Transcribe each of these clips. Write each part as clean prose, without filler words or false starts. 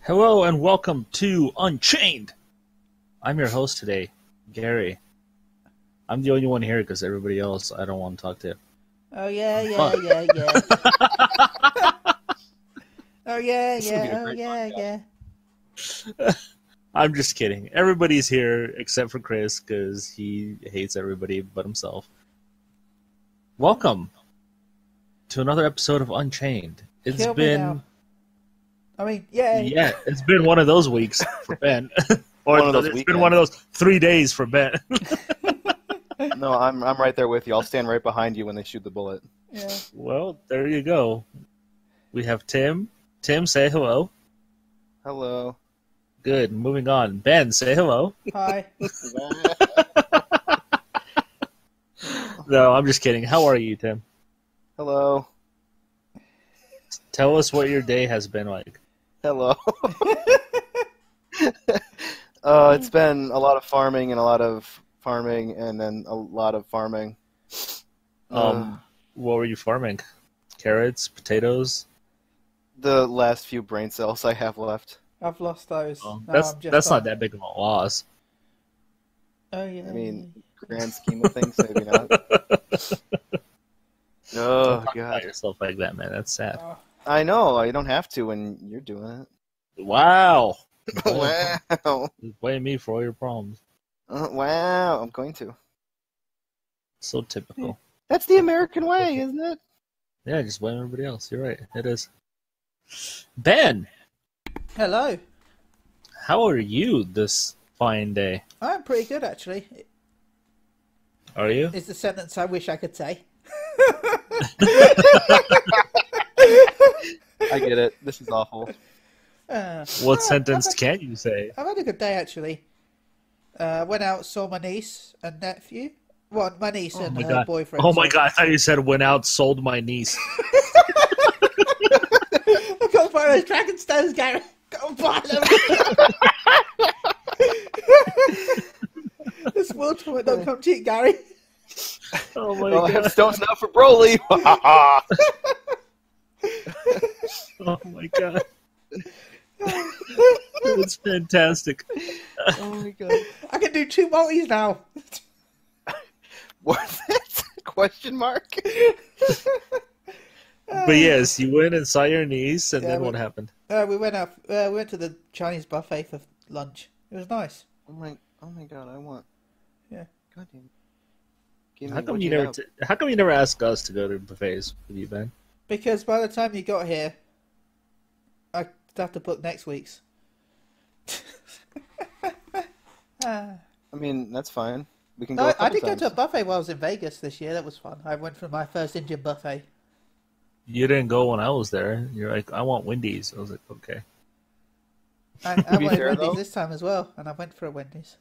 Hello and welcome to Unchained. I'm your host today, Garri. I'm the only one here because everybody else I don't want to talk to. Oh yeah. Oh yeah. I'm just kidding. Everybody's here except for Chris because he hates everybody but himself. Welcome to another episode of Unchained. It's Kill me been... now. I mean, yay. Yeah, it's been one of those weeks for Ben. Or it's been one of those 3 days for Ben. No, I'm right there with you. I'll stand right behind you when they shoot the bullet. Yeah. Well, there you go. We have Tim. Tim, say hello. Hello. Good. Moving on. Ben, say hello. Hi. No, I'm just kidding. How are you, Tim? Hello. Tell us what your day has been like. Hello. It's been a lot of farming and a lot of farming and then a lot of farming. What were you farming? Carrots, potatoes? The last few brain cells I have left. I've lost those. That's not that big of a loss. Oh yeah. I mean, grand scheme of things, maybe not. Oh, Don't talk about God. yourself like that, man. That's sad. I know. You don't have to when you're doing it. Wow. Wow. Blame me for all your problems. Wow. I'm going to. So typical. That's the American way, isn't it? Yeah, just blame everybody else. You're right. It is. Ben, Hello. how are you this fine day? I'm pretty good actually. Are you? Is the sentence I wish I could say. I get it. This is awful. What sentence can you say? I've had a good day actually. Went out, saw my niece and nephew. Well, my niece and her boyfriend. Oh my god, I thought you said went out, sold my niece. I got to buy those dragon stones, Garri. Got to buy them. This world tour don't come cheap, Garri. Oh my I god. have stones now for Broly. Oh my god. It's fantastic. Oh my god. I can do 2 multis now. Worth it? Question mark? But yes, you went and saw your niece, and then what happened? We went out. We went to the Chinese buffet for lunch. It was nice. Oh my god, I want. Yeah. God damn. Give me How come what you you never? have. How come you never asked us to go to buffets with you, Ben? Because by the time you got here, I'd have to book next week's. I mean, that's fine. We can go. No, a I couple did go times. to a buffet while I was in Vegas this year. That was fun. I went for my first Indian buffet. You didn't go when I was there. You're like, I want Wendy's. I was like, okay. I To be went fair, Wendy's though- this time as well, and I went for a Wendy's.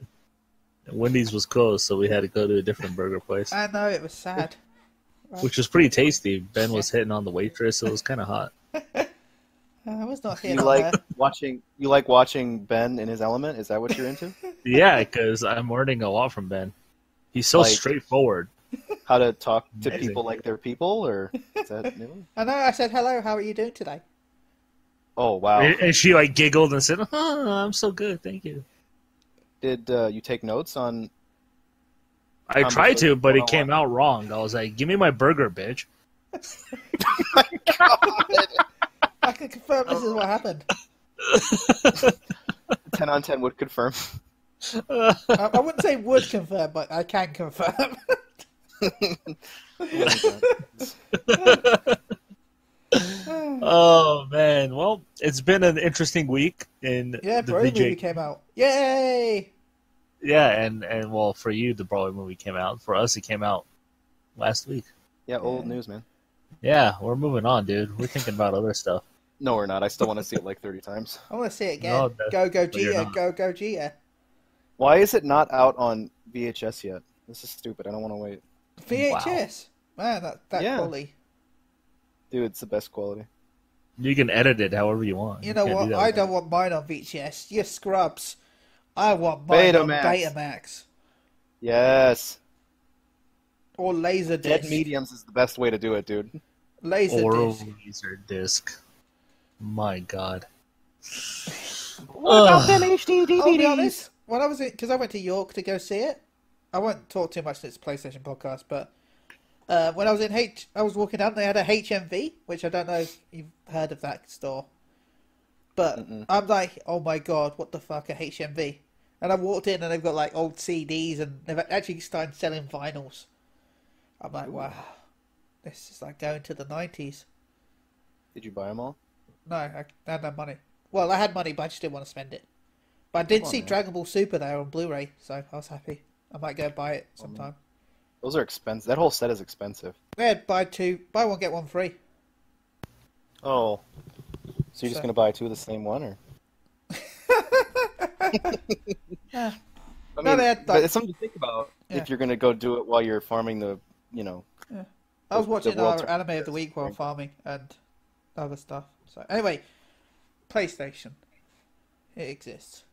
And Wendy's was closed, so we had to go to a different burger place, I know, it was sad. which was pretty tasty. Ben was hitting on the waitress. So it was kind of hot. I was not here. You like watching? You like watching Ben in his element? Is that what you're into? Yeah, because I'm learning a lot from Ben. He's so Like- straightforward. How to talk to Amazing. people like they're people, or is that new? I know. I said hello. How are you doing today? Oh wow! And she like giggled and said, "Oh, I'm so good, thank you." Did you take notes on? I tried to, but it 101. came out wrong. I was like, "Give me my burger, bitch." I can confirm this is what happened. 10 on 10 would confirm. I wouldn't say would confirm, but I can confirm. Oh man, well, it's been an interesting week in Yeah, the Broly VJ. movie came out. Yay! Yeah, and well, for you, the Broly movie came out. For us, it came out last week. Yeah, old news, man. Yeah, we're moving on, dude. We're thinking about other stuff. No, we're not. I still want to see it like 30 times. I want to see it again. No, Go but you're Gia, not. go Gia. Why is it not out on VHS yet? This is stupid. I don't want to wait. VHS. Man, that Yeah. quality. Dude, it's the best quality. You can edit it however you want. You know can't what? do that I with don't want mine on VHS. You scrubs. I want mine on Betamax. Betamax. Yes. Or Laserdisc. Dead mediums is the best way to do it, dude. Or Laserdisc. laser disc. My God. What about them HD DVDs? I'll be honest. When I was because I went to York to go see it. I won't talk too much. It's a PlayStation podcast, but when I was I was walking down. They had a HMV, which I don't know if you've heard of that store. But I'm like, oh my god, what the fuck, a HMV? And I walked in and they've got like old CDs and they've actually started selling vinyls. I'm like, wow, this is like going to the 90s. Did you buy them all? No, I had no money. Well, I had money, but I just didn't want to spend it. But I did see Dragon Ball Super there on Blu-ray, so I was happy. I might go buy it sometime. Those are expensive. That whole set is expensive. Yeah, buy one, get one free. Oh. So you're just going to buy two of the same one, or? Yeah. I mean, but it's something to think about if you're going to go do it while you're farming the, Yeah. I was watching our anime of the week while farming and other stuff. So anyway, PlayStation. It exists.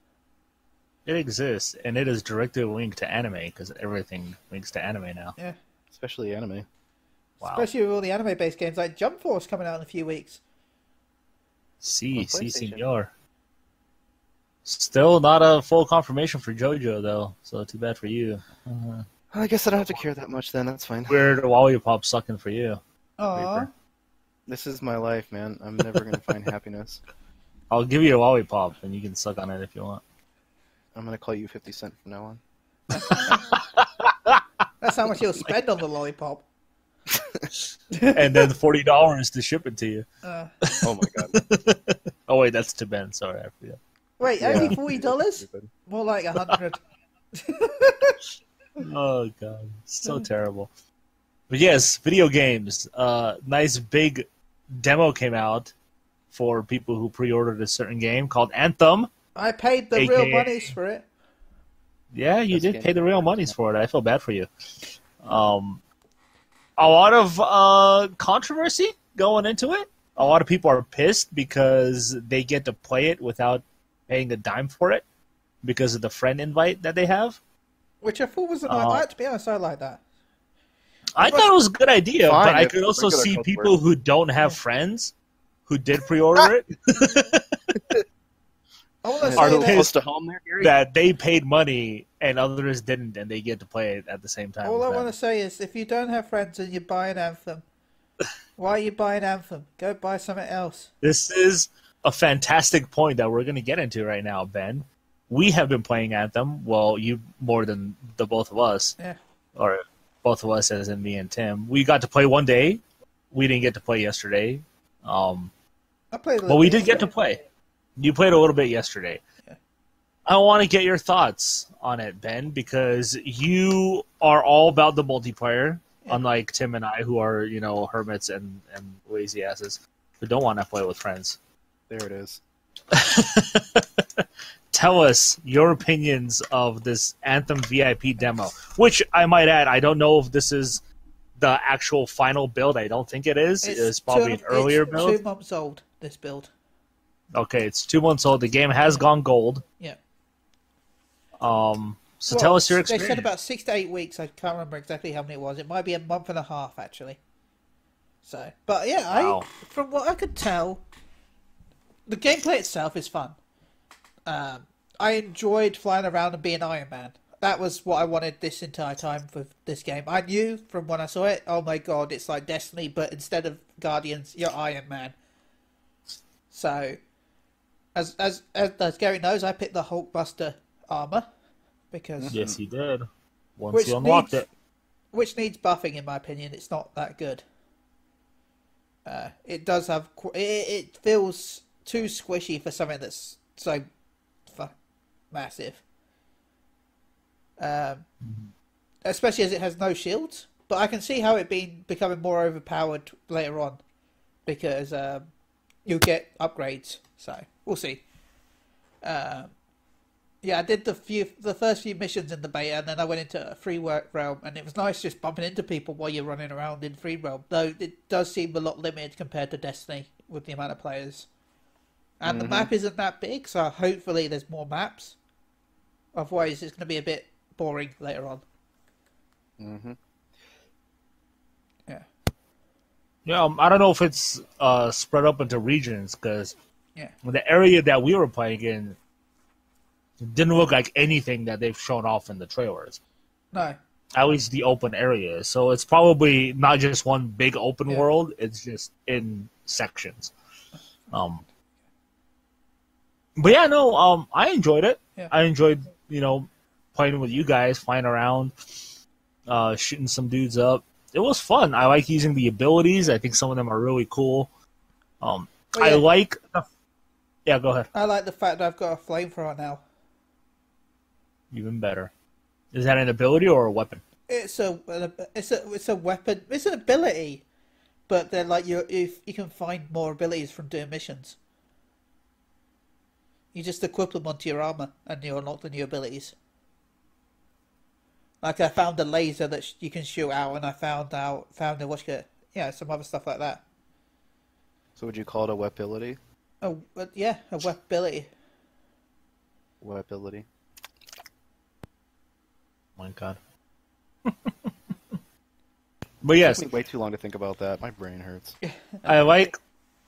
It exists, and it is directly linked to anime, because everything links to anime now. Yeah. Especially anime. Wow. Especially with all the anime-based games like Jump Force coming out in a few weeks. Si, senor. Still not a full confirmation for JoJo, though, so too bad for you. I guess I don't have to care that much then, that's fine. Weird lollipop sucking for you. Aww. This is my life, man. I'm never going to find happiness. I'll give you a lollipop, and you can suck on it if you want. I'm going to call you 50 Cent from now on. That's how much you'll spend on the lollipop. And then $40 to ship it to you. Oh my god. Oh wait, that's to Ben. Sorry, I forgot. Wait, only $40? More like $100. Oh god, so terrible. But yes, video games. Nice big demo came out for people who pre-ordered a certain game called Anthem. I paid the real monies for it. Yeah, you did pay the real monies for it. I feel bad for you. A lot of controversy going into it. A lot of people are pissed because they get to play it without paying a dime for it because of the friend invite that they have. Which I thought was a nice. To be honest, I like that. I thought it was a good idea, but I could also see people who don't have friends who did pre-order it. Are pissed that they paid money and others didn't, and they get to play it at the same time. All I want to say is, if you don't have friends and you're buying Anthem, why are you buying Anthem? Go buy something else. This is a fantastic point that we're going to get into right now, Ben. We have been playing Anthem. Well, you more than the both of us. Yeah. Or both of us, as in me and Tim. We got to play one day. We didn't get to play yesterday. I played but we did get to play. You played a little bit yesterday. Yeah. I want to get your thoughts on it, Ben, because you are all about the multiplayer, unlike Tim and I, who are, hermits and lazy asses who don't want to play with friends. There it is. Tell us your opinions of this Anthem VIP demo, which I might add, I don't know if this is the actual final build. I don't think it is. It's probably an earlier build. It's 2 months old, this build. Okay, it's 2 months old. The game has gone gold. Yeah. So tell us your experience. They said about 6 to 8 weeks. I can't remember exactly how many it was. It might be a month and a half, actually. So, but yeah, from what I could tell, the gameplay itself is fun. I enjoyed flying around and being Iron Man. That was what I wanted this entire time for this game. I knew from when I saw it, oh my god, it's like Destiny, but instead of Guardians, you're Iron Man. So, as Garri knows, I picked the Hulkbuster armor because yes, he did. Once you unlocked it, which needs buffing, in my opinion. It's not that good. It does have it feels too squishy for something that's so massive. Especially as it has no shields. But I can see how it becoming more overpowered later on because you'll get upgrades. So we'll see. I did the first few missions in the beta, and then I went into a free work realm, and it was nice just bumping into people while you're running around in free realm. Though it does seem a lot limited compared to Destiny with the amount of players, and the map isn't that big, so hopefully there's more maps. Otherwise, it's going to be a bit boring later on. Yeah, I don't know if it's spread up into regions because the area that we were playing in It didn't look like anything that they've shown off in the trailers. No. At least the open areas. So it's probably not just one big open world. It's just in sections. But yeah, no. I enjoyed it. Yeah. I enjoyed, playing with you guys, flying around, shooting some dudes up. It was fun. I like using the abilities. I think some of them are really cool. I like. Yeah, go ahead. I like the fact that I've got a flamethrower now. Even better. Is that an ability or a weapon? It's a weapon. It's an ability, but then like you can find more abilities from doing missions. You just equip them onto your armor, and you unlock the new abilities. Like I found a laser that you can shoot out, and I found some other stuff like that. So would you call it a weapability? Oh, yeah, a weapability. Weapability. My God. But yes, it took me way too long to think about that. My brain hurts. I like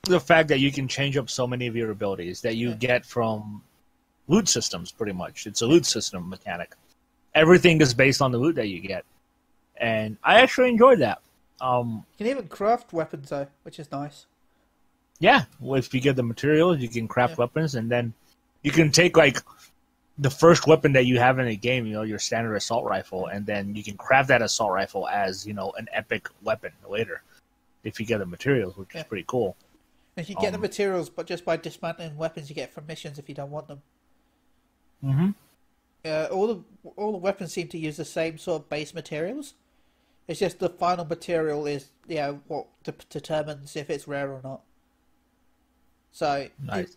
the fact that you can change up so many of your abilities that you get from loot systems. Pretty much, it's a loot system mechanic. Everything is based on the loot that you get, and I actually enjoyed that. You can even craft weapons though, which is nice. Yeah, well, if you get the materials, you can craft weapons, and then you can take like the first weapon that you have in a game, your standard assault rifle, and then you can craft that assault rifle as, an epic weapon later if you get the materials, which is pretty cool. And you get the materials, but just by dismantling weapons you get from missions if you don't want them. Mm-hmm. All the weapons seem to use the same sort of base materials. It's just the final material is what determines if it's rare or not. So nice.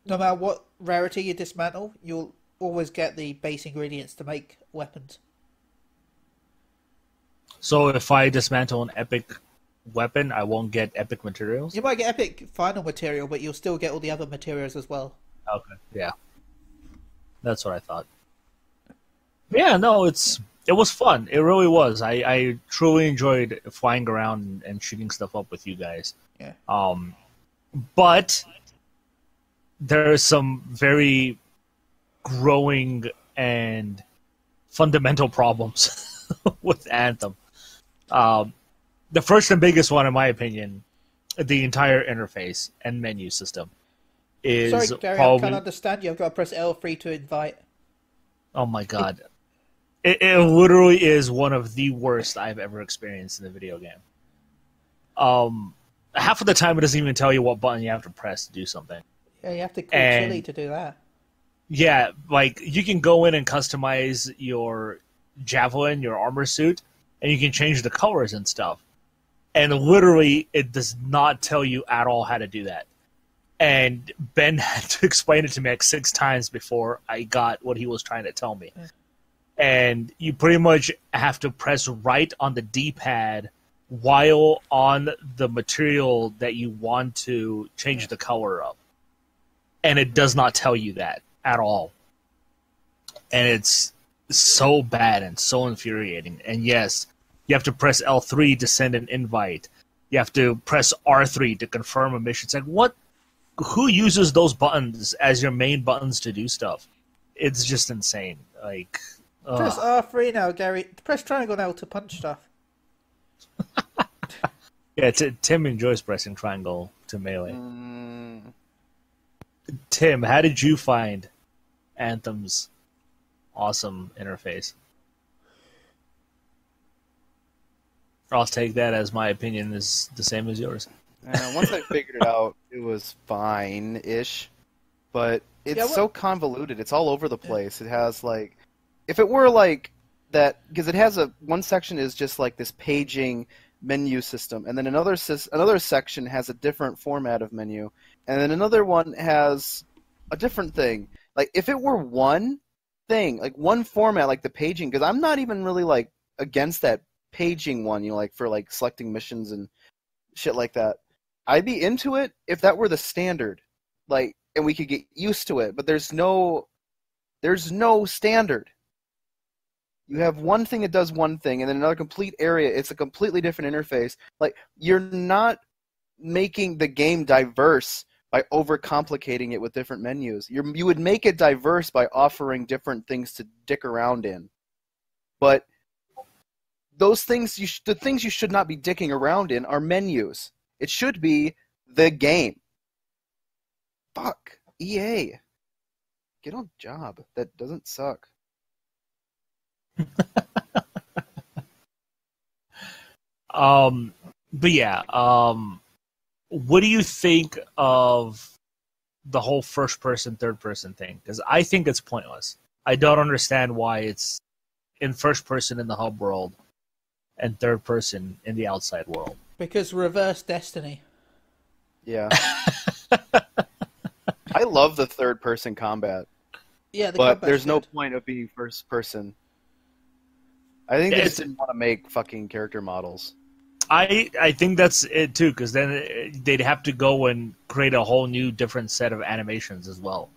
No matter what rarity you dismantle, you'll always get the base ingredients to make weapons. So if I dismantle an epic weapon, I won't get epic materials? You might get epic final material, but you'll still get all the other materials as well. Okay, yeah. That's what I thought. Yeah, no, it was fun. It really was. I truly enjoyed flying around and shooting stuff up with you guys. Yeah. But there are some very growing and fundamental problems with Anthem. The first and biggest one, in my opinion, the entire interface and menu system is Sorry, Garri, I can't understand you. I've got to press L3 to invite. Oh my God. It literally is one of the worst I've ever experienced in a video game. Half of the time it doesn't even tell you what button you have to press to do something. Yeah, you have to call Chille to do that. Yeah, like you can go in and customize your javelin, your armor suit, and you can change the colors and stuff. And literally, it does not tell you at all how to do that. And Ben had to explain it to me like 6 times before I got what he was trying to tell me. And you pretty much have to press right on the D-pad while on the material that you want to change the color of. And it does not tell you that at all. And it's so bad and so infuriating. And yes, you have to press L3 to send an invite. You have to press R3 to confirm a mission. It's like, what? Who uses those buttons as your main buttons to do stuff? It's just insane. Like, press R3 now, Garri. Press triangle now to punch stuff. Yeah, Tim enjoys pressing triangle to melee. Tim, how did you find Anthem's awesome interface? I'll take that as my opinion is the same as yours. Once I figured it out, it was fine-ish, but it's so convoluted. It's all over the place. It has like, if it were like that, because it has one section is just like this paging menu system, and then another section has a different format of menu, and then another one has a different thing. Like if it were one thing, like one format, like the paging, because I'm not even really like against that paging one, like for like selecting missions and shit like that. I'd be into it if that were the standard, like, and we could get used to it. But there's no standard. You have one thing that does one thing, and then another complete area. It's a completely different interface. Like, you're not making the game diverse by overcomplicating it with different menus. You would make it diverse by offering different things to dick around in. But those things, the things you should not be dicking around in are menus. It should be the game. Fuck. EA. Get on job. That doesn't suck. But yeah, what do you think of the whole first person, third person thing? Because I think it's pointless. I don't understand why it's in first person in the hub world and third person in the outside world. Because reverse Destiny. Yeah. I love the third person combat. Yeah, but there's no point of being first person. I think they just didn't want to make fucking character models. I think that's it too, because then they'd have to go and create a whole new different set of animations as well.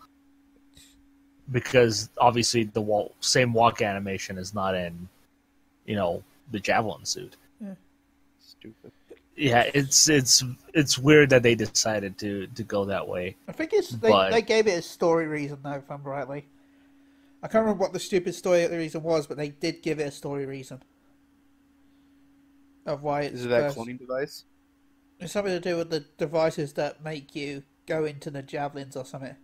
Because obviously the same walk animation is not in, the javelin suit. Yeah. Stupid. Yeah, it's weird that they decided to go that way. I think they gave it a story reason though, if I'm rightly. I can't remember what the stupid story reason was, but they did give it a story reason. Of why it's... Is it that cloning device? It's something to do with the devices that make you go into the javelins or something.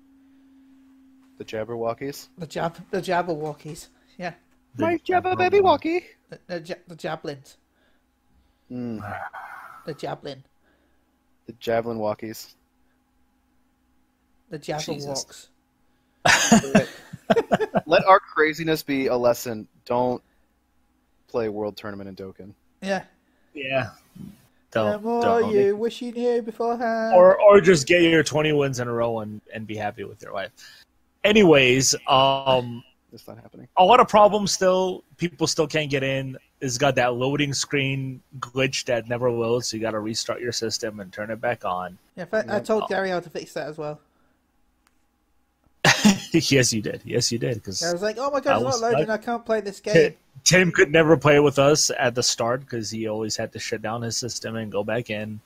The Jabberwockies? The Jabberwockies, yeah. My Jabba baby walkie! The javelins. Mm. The javelin. The javelin walkies. The Jabberwocks. Let our craziness be a lesson. Don't play World Tournament in Dokkan. Yeah. Yeah. Don't. You wish you knew beforehand. Or just get your 20 wins in a row and be happy with your life. Anyways, it's not happening. A lot of problems still. People still can't get in. It's got that loading screen glitch that never loads, so you got to restart your system and turn it back on. Yeah, in fact, I told Garri how to fix that as well. Yes, you did. Cause I was like, oh my god, it's not loading. I can't play this game. Tim could never play with us at the start because he always had to shut down his system and go back in.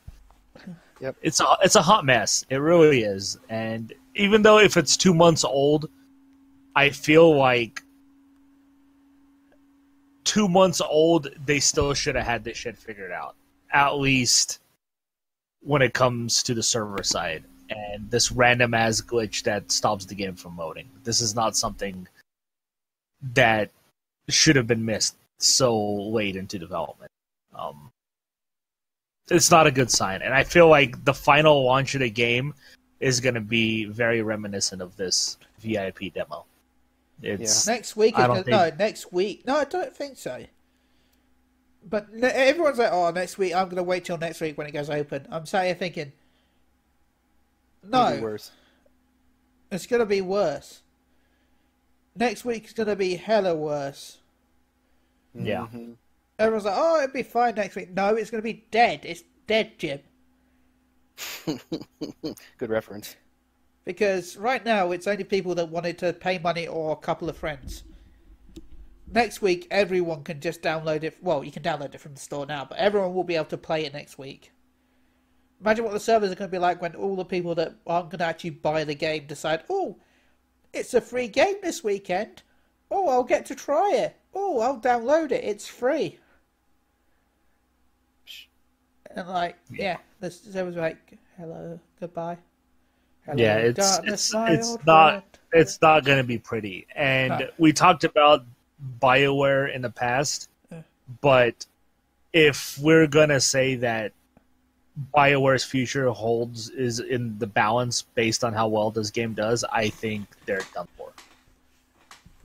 Yep. It's a hot mess. It really is. And even though if it's 2 months old, I feel like 2 months old, they still should have had this shit figured out. At least when it comes to the server side. And this random ass glitch that stops the game from loading. This is not something that should have been missed so late into development. It's not a good sign. And I feel like the final launch of the game is going to be very reminiscent of this VIP demo. It's next week. Next week. No, I don't think so. But everyone's like, "Oh, next week." I'm going to wait till next week when it goes open. I'm sat here thinking, no, worse. It's going to be worse. Next week is going to be hella worse. Yeah. Mm-hmm. Everyone's like, "Oh, it'll be fine next week." No, it's going to be dead. It's dead, Jim. Good reference. Because right now, it's only people that wanted to pay money or a couple of friends. Next week, everyone can just download it. Well, you can download it from the store now, but everyone will be able to play it next week. Imagine what the servers are going to be like when all the people that aren't going to actually buy the game decide, oh, it's a free game this weekend. Oh, I'll get to try it. Oh, I'll download it. It's free. And the servers are like, hello, goodbye. Hello, yeah, it's not going to be pretty. And we talked about BioWare in the past, but if we're going to say that BioWare's future is in the balance based on how well this game does, I think they're done for.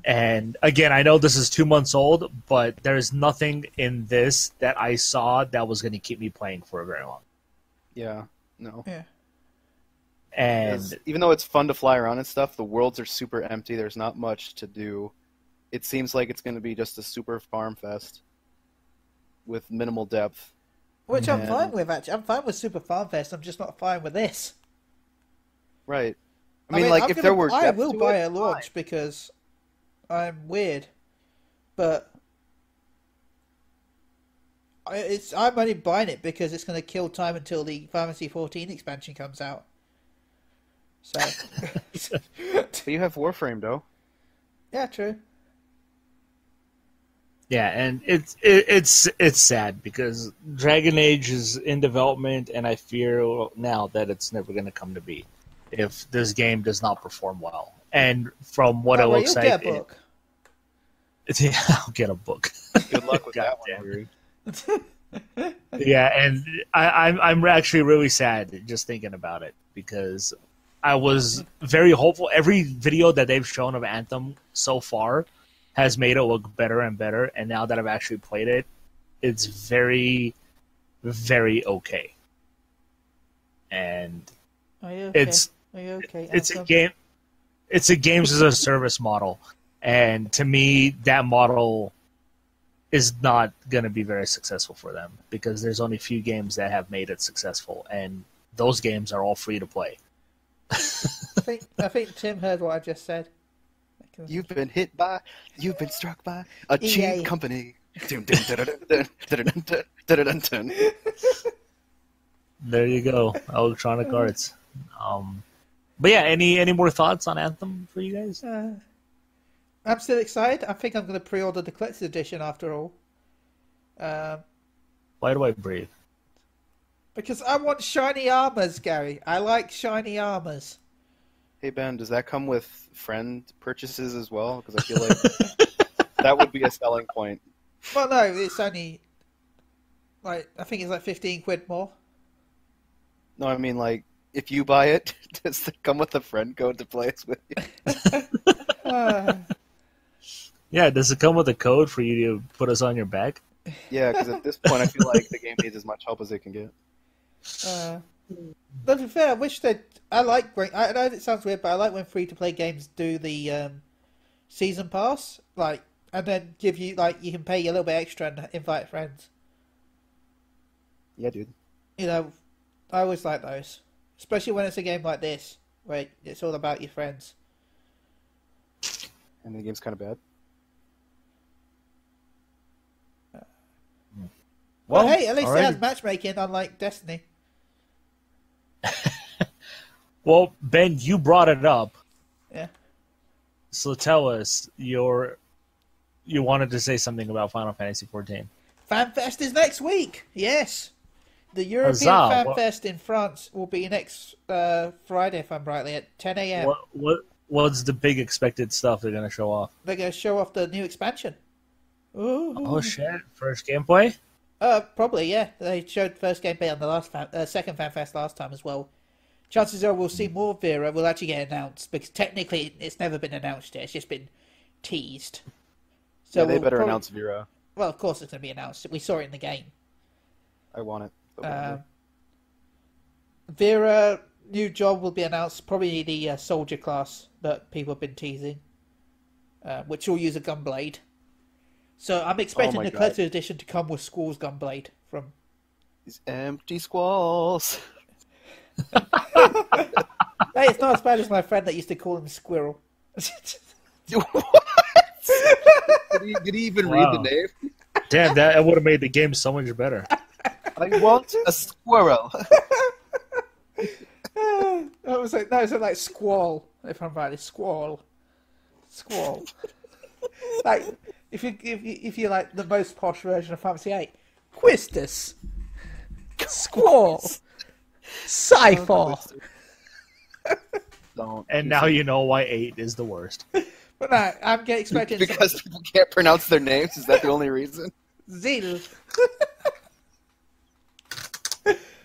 And again, I know this is 2 months old, but there's nothing in this that I saw that was going to keep me playing for a very long. Yeah, no. Yeah. And even though it's fun to fly around and stuff, the worlds are super empty. There's not much to do. It seems like it's going to be just a super farm fest with minimal depth. Which I'm fine with, actually. I'm fine with Super Farm Fest. I'm just not fine with this. Right. I mean if there were depth I will to buy it, a launch because I'm weird. But I'm only buying it because it's going to kill time until the Pharmacy 14 expansion comes out. So, But you have Warframe, though. yeah, true. Yeah, and it's sad because Dragon Age is in development, and I fear now that it's never going to come to be if this game does not perform well. And from what it looks you'll like, get a book. Yeah, I'll get a book. Good luck with that Goddamn. one. Yeah, and I'm actually really sad just thinking about it because I was very hopeful. Every video that they've shown of Anthem so far has made it look better and better, and now that I've actually played it, it's very, very okay. And Are you okay? it's Are you okay? it's a Anthem? game. It's a games as a service model, and to me, that model is not going to be very successful for them because there's only few games that have made it successful, and those games are all free to play. I think Tim heard what I just said. You've been struck by a EA. cheap company. There you go, Electronic Arts. But yeah, any more thoughts on Anthem for you guys? I'm still excited. I think I'm going to pre-order the collector's edition after all. Why do I breathe? Because I want shiny armors, Gary. I like shiny armors. Hey Ben, does that come with friend purchases as well? Because I feel like that would be a selling point. Well, no, it's only I think it's like 15 quid more. No, I mean like if you buy it, does it come with a friend code to play it with you? Yeah, does it come with a code for you to put us on your back? Yeah, because at this point I feel like the game needs as much help as it can get. But to be fair, I wish that I know it sounds weird, but I like when free-to-play games do the season pass, and then give you you can pay a little bit extra and invite friends. Yeah, dude. You know, I always like those, especially when it's a game like this where it's all about your friends. And the game's kind of bad. Well, hey, at least it has matchmaking, unlike Destiny. Well, Ben, you brought it up. Yeah. So tell us, you wanted to say something about Final Fantasy XIV. FanFest is next week. Yes. The European Huzzah. FanFest in France will be next Friday, if I'm rightly, at 10 a.m. What's the big expected stuff they're going to show off? They're going to show off the new expansion. Ooh. Oh, shit. First gameplay? Probably, yeah. They showed first gameplay on the second FanFest last time as well. Chances are we'll see more Vera. Will actually get announced because technically it's never been announced yet. It's just been teased. So yeah, they better announce Vera. Well, of course it's going to be announced. We saw it in the game. I want it. Vera, new job will be announced. Probably the soldier class that people have been teasing, which will use a gunblade. So I'm expecting the collector's edition to come with Squall's gunblade from these empty squalls. Hey, it's not as bad as my friend that used to call him Squirrel. What? Did he even read the name? Damn, that would have made the game so much better. I want a squirrel. It was like Squall. If I'm right, it's Squall. Like if you're like the most posh version of Fantasy VIII, Quistis, Squall, Cypher. And now you know why 8 is the worst. But no, I'm expecting because people can't pronounce their names. Is that the only reason? Zil.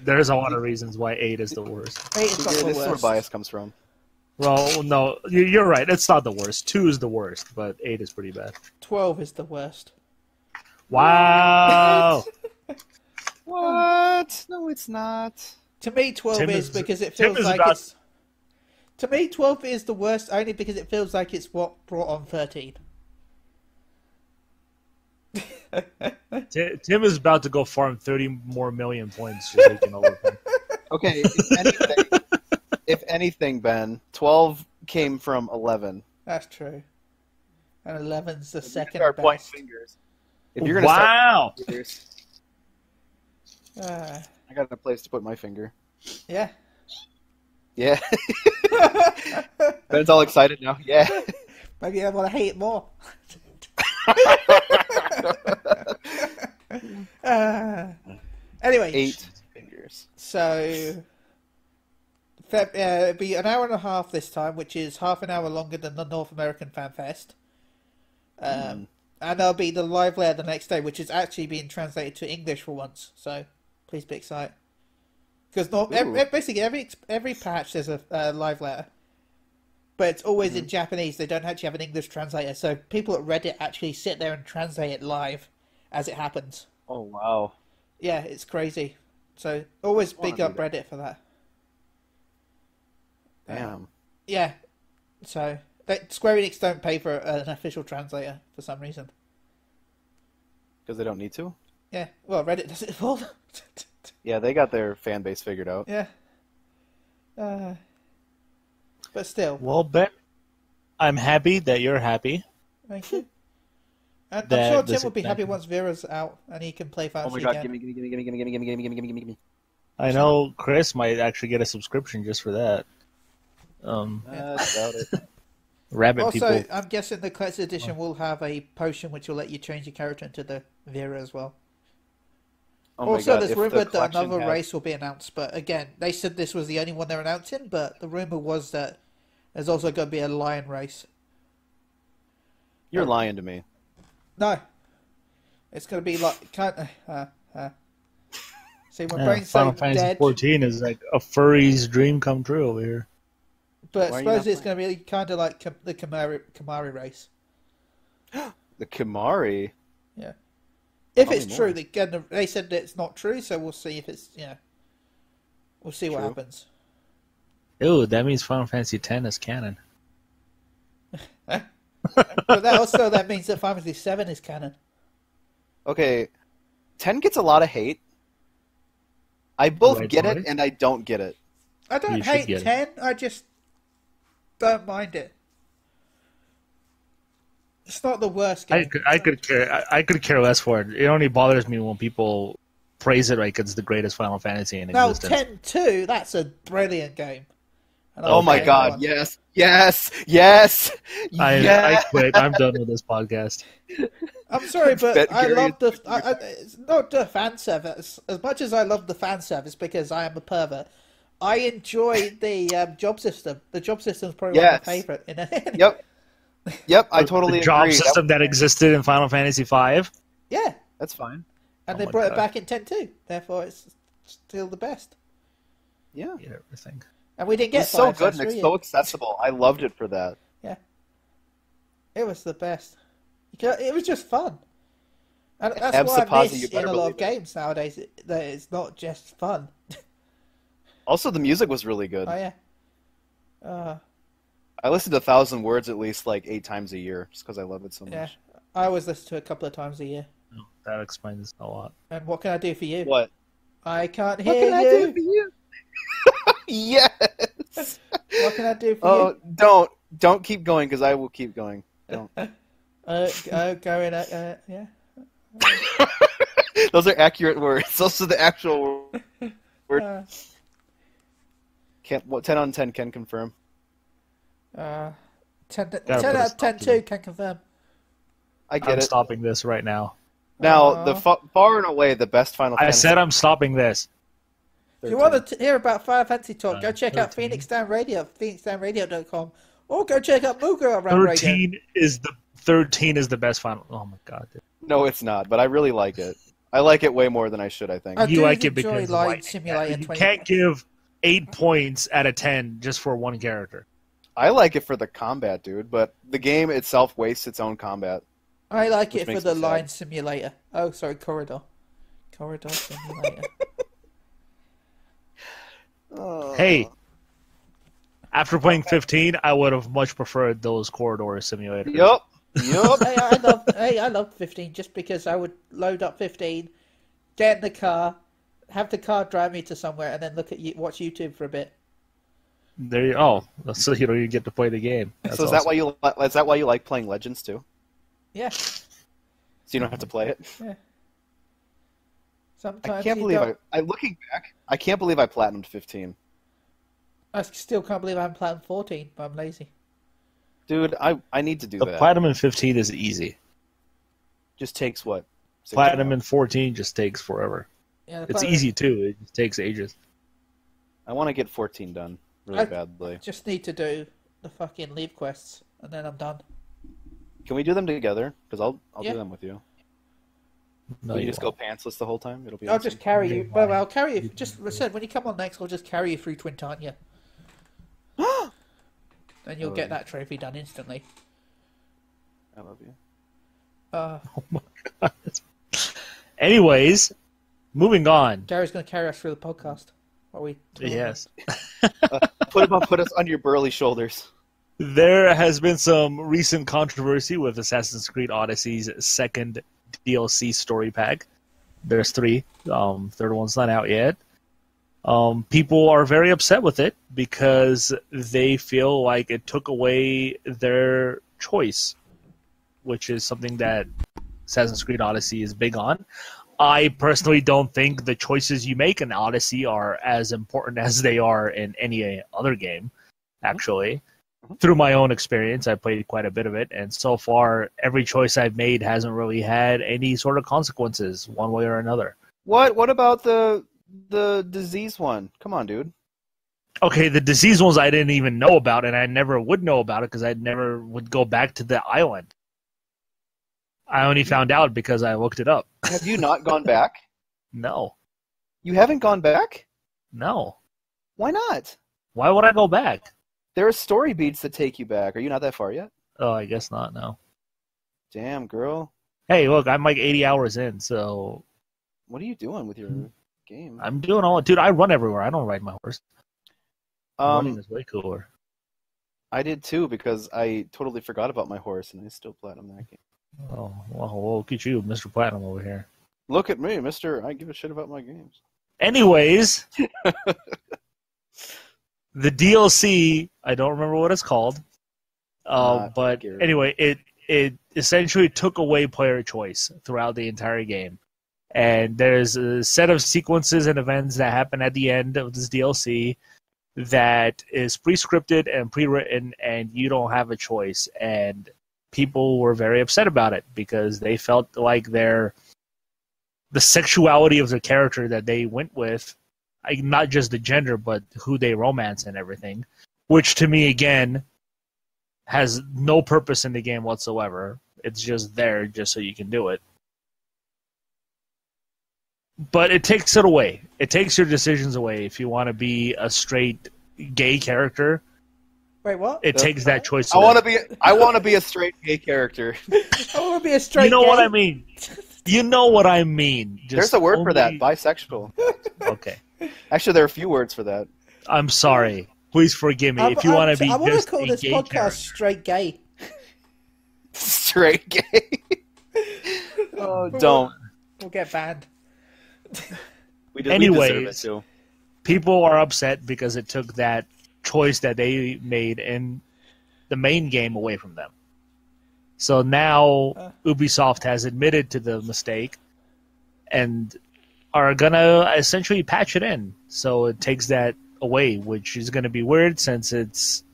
There's a lot of reasons why 8 is the worst. 8 is not the This is where worst. bias comes from. Well, no, you're right. It's not the worst. 2 is the worst, but 8 is pretty bad. 12 is the worst. Wow. What? No, it's not. To me, 12 Tim is because it feels like about- it's. To me, 12 is the worst only because it feels like it's what brought on 13. Tim is about to go farm 30 more million points just so he can overcome. Okay, if anything, Ben, 12 came from 11. That's true. And 11's the second Start pointing best. fingers. If you're gonna Wow. start fingers, Uh, I got a place to put my finger. yeah. Yeah. Ben's all excited now. Yeah. Maybe I want to hate it more. Anyway. 8 fingers. So, it'll be an hour and a half this time, which is half an hour longer than the North American Fan Fest. And there'll be the live layer the next day, which is actually being translated to English for once. So, please be excited. Because basically every patch there's a live letter, but it's always in Japanese. They don't actually have an English translator, so people at Reddit actually sit there and translate it live as it happens. Oh wow! Yeah, it's crazy. So always big up Reddit for that. Damn. Yeah. So Square Enix don't pay for an official translator for some reason. Because they don't need to. Yeah. Well, Reddit does it for them. Yeah, they got their fan base figured out. Yeah. But still. Well, Ben, I'm happy that you're happy. Thank you. And I'm sure Tim will be happy once Vera's out and he can play Fantasy Oh my god, again. gimme. I know Chris might actually get a subscription just for that. Doubt it. Rabbit also, people. I'm guessing the collector's edition will have a potion which will let you change your character into the Vera as well. Oh my Also, god, there's if rumour the that collection another has- race will be announced, but again, they said this was the only one they're announcing, but the rumour was that there's also going to be a lion race. You're lying to me. No. It's going to be like... See, my Yeah, brain's Final so Fantasy dead. 14 is like a furry's dream come true over here. But Why I are you not suppose it's going to be kind of like the Kamari race. The Kimari? Yeah. If Tell it's me true, more. they said that it's not true, so we'll see if it's, we'll see what True. happens. Ew, that means Final Fantasy X is canon. But that means that Final Fantasy 7 is canon. Okay, 10 gets a lot of hate. I both Right, get sorry? it and I don't get it. I don't You should hate get it. 10, I just don't mind it. It's not the worst game. I could care less for it. It only bothers me when people praise it like it's the greatest Final Fantasy in No, existence. 10-2, that's a brilliant game. And Oh I'll my play god, everyone. yes! I quit. I'm done with this podcast. I'm sorry, but Bet I Garri love is- it's not the fan service. As much as I love the fan service because I am a pervert, I enjoy the job system. The job system is probably one of my Yes. favorite. Yep, I totally the job agree. system that existed in Final Fantasy V. Yeah, That's fine. and Oh they my brought it God. back in 10-2. Therefore, it's still the best. Yeah. Yeah, everything. And we didn't get It's so 5, good that's and it's really so it. accessible. I loved it for that. Yeah, it was the best. It was just fun. And that's what I Abs-a-posi, miss you in better a lot of believe it. games nowadays. That it's not just fun. Also, the music was really good. Oh yeah. I listened to 1,000 Words at least like 8 times a year just because I love it so much. Yeah. I always listen to it a couple of times a year. No, that explains a lot. And what can I do for you? What? I can't What hear can I you. do for you? Yes! What can I do for Oh, you? don't keep going because I will keep going. Don't. Going, yeah. Those are accurate words. Those are the actual words. Uh, 10 on 10 can confirm. 10 put out a of 10 stop to too, it. can confirm. I I'm get it. stopping this right now. Now, the far and away the best Final I Fantasy. said I'm stopping this. If you want to hear about Final Fantasy talk, go check out 13. Phoenix Down Radio, phoenixdownradio.com, or go check out Mooga around Radio. 13 is the best Final. Oh my god! Dude. No, it's not, but I really like it. I like it way more than I should, I think. I You do like it enjoy because Line like, Simulator you 20. can't give 8 points out of 10 just for one character. I like it for the combat, dude, but the game itself wastes its own combat. I like which it for makes the me sad. Line Simulator. Oh, sorry, Corridor. Corridor Simulator. Oh. Hey, after playing 15, I would have much preferred those corridor simulators. Yup. I love 15 just because I would load up 15, get in the car, have the car drive me to somewhere, and then watch YouTube for a bit. There you so you get to play the game. That's So is awesome. that why you like playing Legends too? Yeah, So you don't have to play it? yeah. Sometimes I can't you believe don't. looking back, I can't believe I platinumed 15. I still can't believe I haven't played 14, but I'm lazy. Dude, I need to do The that. Platinum in 15 is easy. Just takes what? 6 Platinum in hours? 14 just takes forever. Yeah, It's easy too. It just takes ages. I want to get 14 done really badly. Just need to do the fucking leave quests, and then I'm done. Can we do them together? Because I'll Yeah. do them with you. No, Will you you just won't. go pantsless the whole time? It'll be I'll awesome. just carry you. Why? Well, I'll carry you. Just I said when you come on next, I'll just carry you through Twin Tanya. Then you'll get that trophy done instantly. I love you. Oh my god. Anyways, moving on. Gary's going to carry us through the podcast. While we Yes. Put us on your burly shoulders. There has been some recent controversy with Assassin's Creed Odyssey's second DLC story pack. There's 3. Third one's not out yet. People are very upset with it because they feel like it took away their choice, which is something that Assassin's Creed Odyssey is big on. I personally don't think the choices you make in Odyssey are as important as they are in any other game, actually. Through my own experience, I played quite a bit of it, and so far, every choice I've made hasn't really had any sort of consequences, one way or another. What about the disease one? Come on, dude. Okay, the disease ones I didn't even know about, and I never would know about it because I never would go back to the island. I only found out because I looked it up. Have you not gone back? No. You haven't gone back? No. Why not? Why would I go back? There are story beats that take you back. Are you not that far yet? Oh, I guess not, no. Damn, girl. Hey, look, I'm like 80 hours in, so... What are you doing with your game? I'm doing all... Dude, I run everywhere. I don't ride my horse. Running is way cooler. I did too, because I totally forgot about my horse, and I still platinum that game. Oh, well, look at you, Mr. Platinum over here. Look at me, mister. I give a shit about my games. Anyways... The DLC, I don't remember what it's called, but Garri. anyway, it essentially took away player choice throughout the entire game. And there's a set of sequences and events that happen at the end of this DLC that is pre-scripted and pre-written, and you don't have a choice. And people were very upset about it because they felt like the sexuality of the character that they went with, not just the gender, but who they romance and everything, which to me, again, has no purpose in the game whatsoever. It's just there just so you can do it. But it takes it away. It takes your decisions away. If you want to be a straight gay character, Wait, what? it takes that choice I away. want to be a straight gay character. I want to be a straight. You know gay. what I mean? You know what I mean. Just There's a word for that, only- bisexual. Okay. Actually, there are a few words for that. I'm sorry. Please forgive me. If you want to be I want just to call a this gay podcast character. "Straight Gay." Straight gay. Oh, don't. We'll get banned. We deserve it Anyways, too. people are upset because it took that choice that they made in the main game away from them. So now Ubisoft has admitted to the mistake and are going to essentially patch it in. So it takes that away, which is going to be weird since it's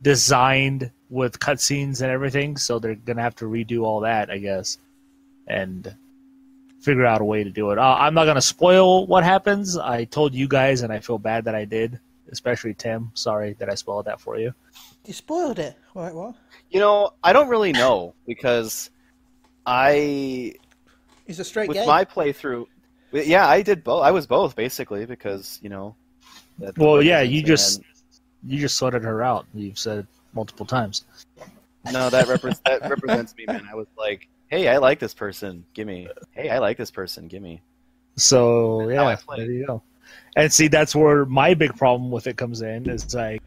designed with cutscenes and everything. So they're going to have to redo all that, I guess, and figure out a way to do it. I'm not going to spoil what happens. I told you guys, and I feel bad that I did, especially Tim. Sorry that I spoiled that for you. You spoiled it. Wait, what? You know, I don't really know because He's a straight with gay. my playthrough, yeah, I did both. I was both basically because that Well, yeah, you represents just sorted her out. You've said it multiple times. no, that represents me, man. I was like, hey, I like this person, gimme. Hey, I like this person, gimme. So That's how I yeah, play. there you go. And see, that's where my big problem with it comes in. Is like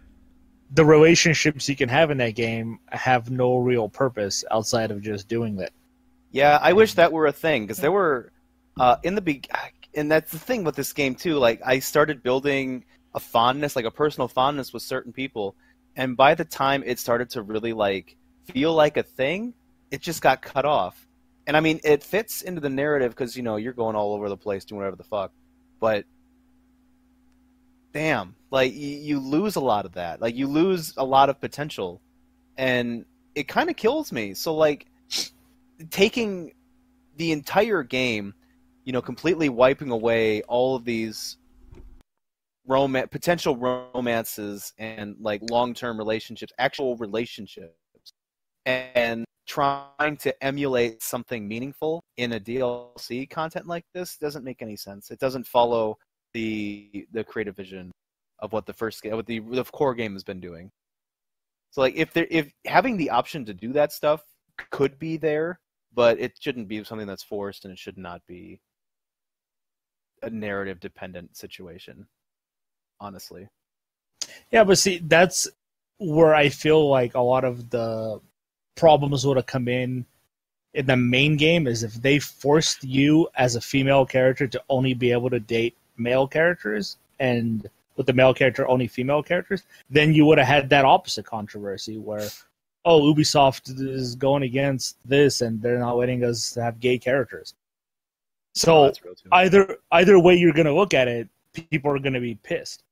the relationships you can have in that game have no real purpose outside of just doing that. Yeah, I wish that were a thing because there were and that's the thing with this game too. Like, I started building a fondness, like a personal fondness with certain people, and by the time it started to really like feel like a thing, it just got cut off. And I mean, it fits into the narrative because you're going all over the place doing whatever the fuck, but damn, like you lose a lot of that. Like you lose a lot of potential, and it kind of kills me. So like taking the entire game, completely wiping away all of these potential romances and like long-term relationships, actual relationships, and trying to emulate something meaningful in a DLC content like this doesn't make any sense. It doesn't follow the creative vision of what the core game has been doing. So like if having the option to do that stuff could be there, but it shouldn't be something that's forced, and it should not be a narrative dependent situation, honestly. Yeah, but see, that's where I feel like a lot of the problems would have come in the main game, is if they forced you as a female character to only be able to date male characters, and with the male character only female characters, then you would have had that opposite controversy where, oh, Ubisoft is going against this and they're not letting us have gay characters. So either way you're going to look at it, people are going to be pissed.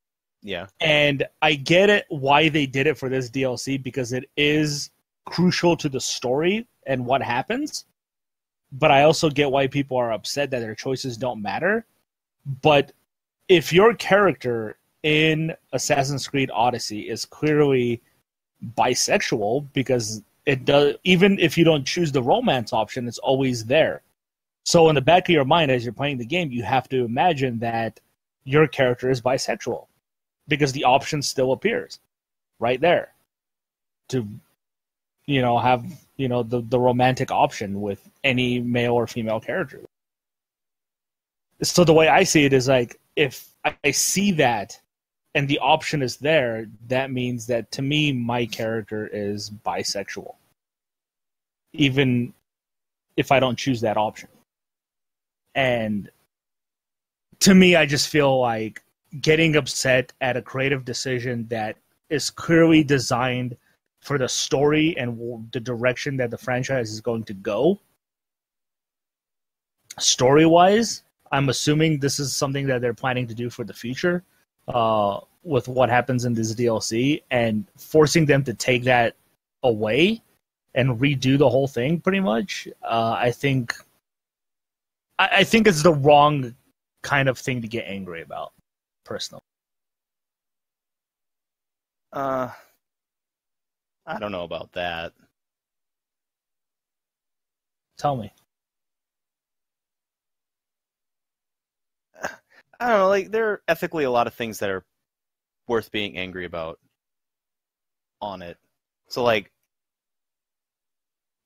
Yeah. And I get it why they did it for this DLC, because it is crucial to the story and what happens. But I also get why people are upset that their choices don't matter. But if your character in Assassin's Creed Odyssey is clearly bisexual, because it does, even if you don't choose the romance option, it's always there. So in the back of your mind as you're playing the game, you have to imagine that your character is bisexual, because the option still appears right there to have the romantic option with any male or female character. So the way I see it is like, if I see that and the option is there, that means that to me my character is bisexual, even if I don't choose that option. And to me, I just feel like getting upset at a creative decision that is clearly designed for the story and the direction that the franchise is going to go. Story-wise, I'm assuming this is something that they're planning to do for the future with what happens in this DLC, and forcing them to take that away and redo the whole thing pretty much. I think it's the wrong kind of thing to get angry about, personally. I don't know about that. Tell me. I don't know, like, there are ethically a lot of things that are worth being angry about on it. So, like,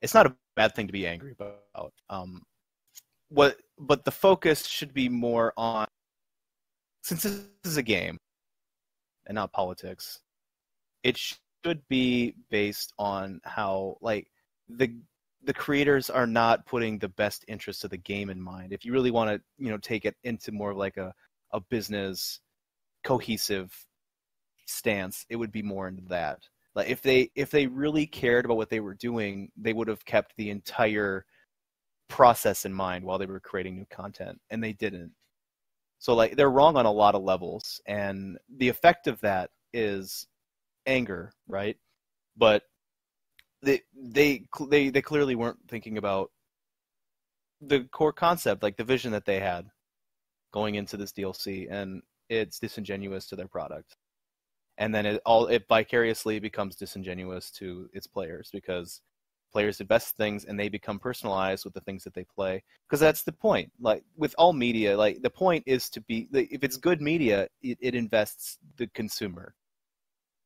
it's not a bad thing to be angry about. But the focus should be more on, since this is a game and not politics, it should be based on how, like, the creators are not putting the best interests of the game in mind. If you really want to, take it into more of like a business cohesive stance, it would be more into that. Like, if they really cared about what they were doing, they would have kept the entire process in mind while they were creating new content, and they didn't. So, like, they're wrong on a lot of levels, and the effect of that is anger, right? But they clearly weren't thinking about the core concept, like the vision that they had going into this DLC, and it's disingenuous to their product. And then it vicariously becomes disingenuous to its players, because players do best things and they become personalized with the things that they play, because that's the point. Like, with all media, like, the point is to be, if it's good media, it invests the consumer.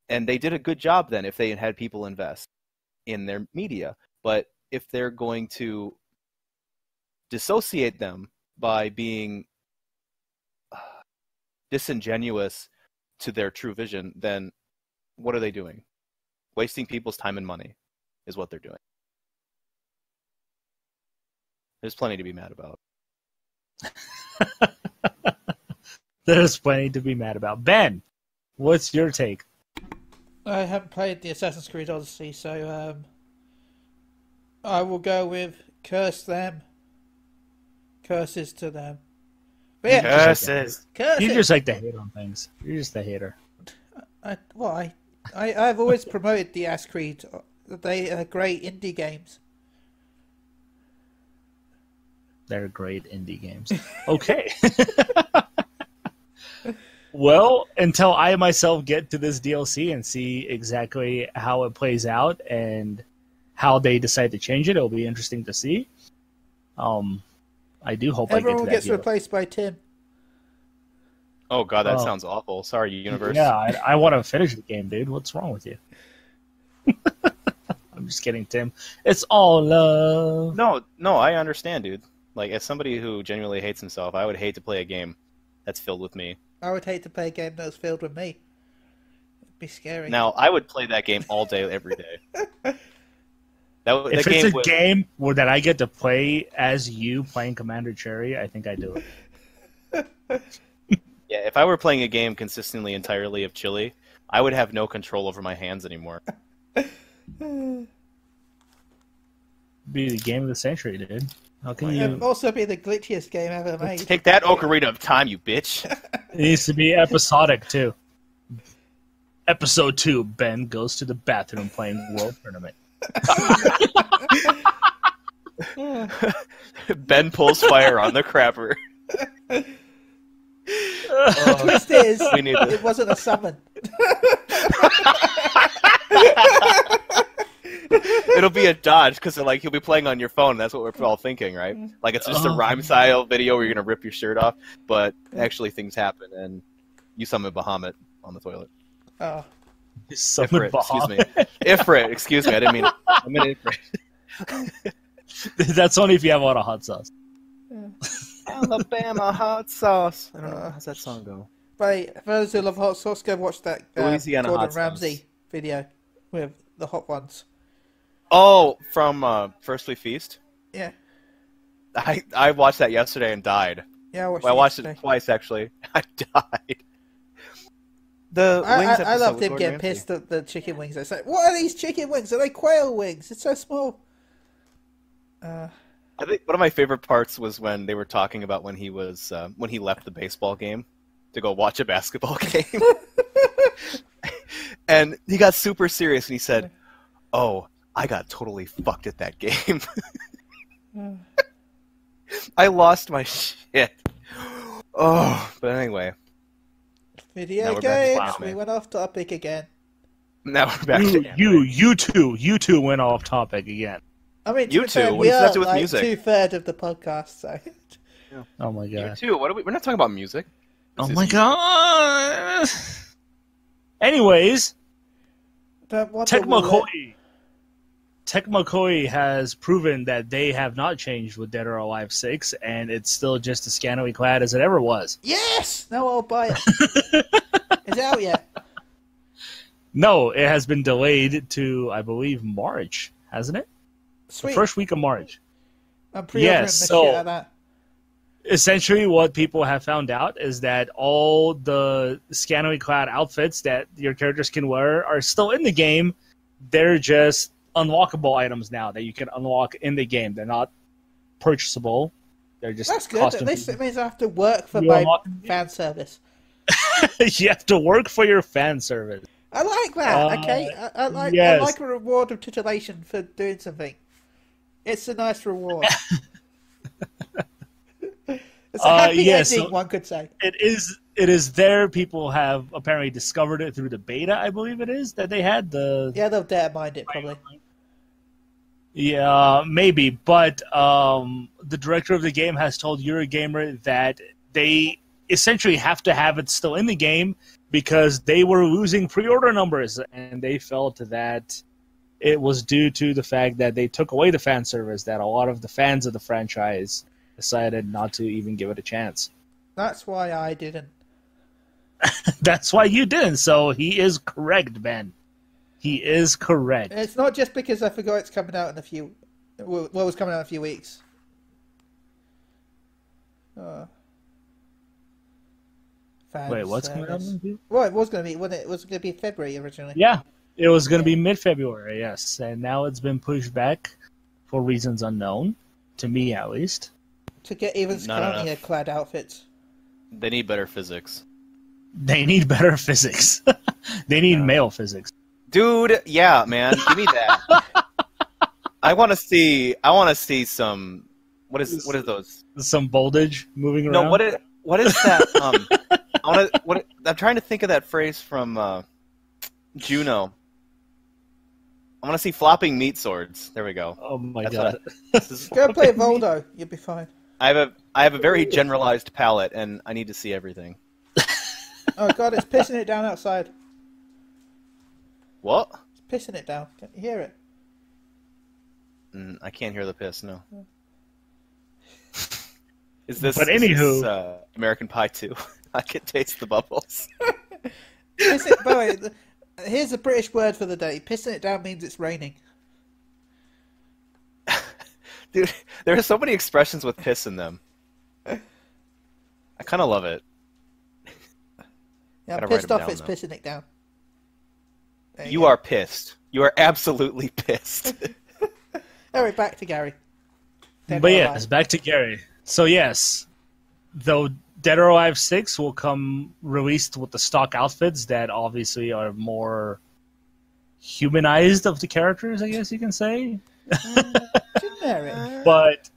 And they did a good job then if they had people invest in their media. But if they're going to dissociate them by being disingenuous to their true vision, then what are they doing? Wasting people's time and money is what they're doing. There's plenty to be mad about. There's plenty to be mad about. Ben, what's your take? I haven't played the Assassin's Creed Odyssey, so I will go with curse them. Curses to them. But yeah, Curses. You just like to hate on things. You're just a hater. I've always promoted the Ass Creed. They are great indie games. They're great indie games. Okay. Well, until I myself get to this DLC and see exactly how it plays out and how they decide to change it, it'll be interesting to see. I do hope Everyone I get to that gets deal. replaced by Tim. Oh god, that sounds awful. Sorry, universe. Yeah, I want to finish the game, dude. What's wrong with you? I'm just kidding, Tim. It's all love. No, I understand, dude. Like, as somebody who genuinely hates himself, I would hate to play a game that's filled with me. I would hate to play a game that was filled with me. It'd be scary. Now, I would play that game all day, every day. If it's a game that I get to play as you playing Commander Cherry, I think I do it. Yeah, if I were playing a game consistently entirely of Chille, I would have no control over my hands anymore. Be the game of the century, dude. How can you? It'd also be the glitchiest game ever made. Take that, Ocarina of Time, you bitch! It needs to be episodic too. Episode 2: Ben goes to the bathroom playing World Tournament. Ben pulls fire on the crapper. The twist is, it wasn't a summon. It'll be a dodge because like he'll be playing on your phone. That's what we're all thinking, right? Like it's just a rhyme style video where you're gonna rip your shirt off, but actually things happen and you summon Bahamut on the toilet. Oh, Ifrit, excuse me. Ifrit, excuse me. I didn't mean it. I meant Ifrit. That's only if you have a lot of hot sauce. Alabama hot sauce. I don't know. How's that song go? Right, for those who love hot sauce, go watch that Louisiana Gordon hot Ramsay sauce video with the hot ones. Oh, from First We Feast? Yeah. I watched that yesterday and died. Yeah, I watched it twice, actually. I died. I loved him getting pissed at the chicken wings. It's like, what are these chicken wings? Are they quail wings? It's so small. I think one of my favorite parts was when they were talking about when he was when he left the baseball game to go watch a basketball game, and he got super serious and he said, "Oh, I got totally fucked at that game. I lost my shit." Oh, but anyway. Video games. We went off topic again. Now we're back to you two went off topic again. I mean, you two. We are with like music? 2/3 of the podcast. So. Yeah. Oh my god. You two. What are we're not talking about music. Oh my god. Anyways, Tecmo Koei has proven that they have not changed with Dead or Alive 6, and it's still just as scantily clad as it ever was. Yes! No, I'll buy it. Is it out yet? No, it has been delayed to, I believe, March, hasn't it? Sweet. The first week of March. I'm pre-ordering the shit out of that. Essentially, what people have found out is that all the scantily clad outfits that your characters can wear are still in the game. They're just unlockable items now that you can unlock in the game. They're not purchasable. They're just That's good. At least it means I have to work for my fan service. You have to work for your fan service. I like that. Okay, I like a reward of titillation for doing something. It's a nice reward. It's a happy ending, one could say. It is there. People have apparently discovered it through the beta, I believe it is, that they had the... Yeah, they'll dare mind it, probably. Yeah, maybe. But the director of the game has told Eurogamer that they essentially have to have it still in the game because they were losing pre-order numbers, and they felt that it was due to the fact that they took away the fan service, that a lot of the fans of the franchise decided not to even give it a chance. That's why I didn't. That's why you didn't. So he is correct, Ben. He is correct. It's not just because I forgot it's coming out in a few... Well, it's coming out in a few weeks. Wait, what's coming out in a few? Well, it was going to be... It was going to be February originally. Yeah, it was going to be mid-February, yes. And now it's been pushed back for reasons unknown, to me at least. To get even scantlier clad outfits. They need better physics. They need better physics. They need male physics. Dude, yeah, man, give me that. I want to see some. What is those? Some voltage moving around. No, what is that? I'm trying to think of that phrase from Juno. I want to see flopping meat swords. There we go. Oh my god! Go play Voldo. You'll be fine. I have a very generalized palate, and I need to see everything. Oh god, it's pissing it down outside. What? It's pissing it down. Can you hear it? I can't hear the piss. No. Is this? But anywho, American Pie 2? I can taste the bubbles. By the way, here's a British word for the day. Pissing it down means it's raining. Dude, there are so many expressions with piss in them. I kind of love it. Yeah, I'm pissed off it's pissing it down. You are pissed. You are absolutely pissed. Anyway, back to Garri. But yes, back to Garri. So yes, though Dead or Alive 6 will come released with the stock outfits that obviously are more humanized of the characters, I guess you can say. Generic. But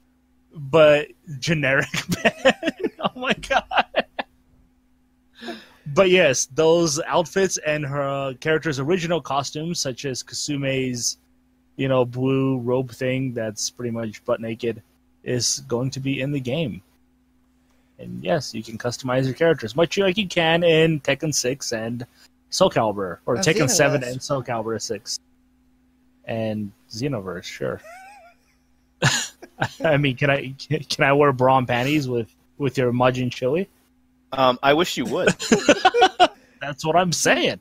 generic. Oh my god. But yes, those outfits and her character's original costumes, such as Kasume's, blue robe thing that's pretty much butt naked, is going to be in the game. And yes, you can customize your characters, much like you can in Tekken 6 and Soul Calibur, or Tekken 7 and Soul Calibur 6. And Xenoverse, sure. I mean, can I wear bra and panties with your Majin Chille? I wish you would. That's what I'm saying.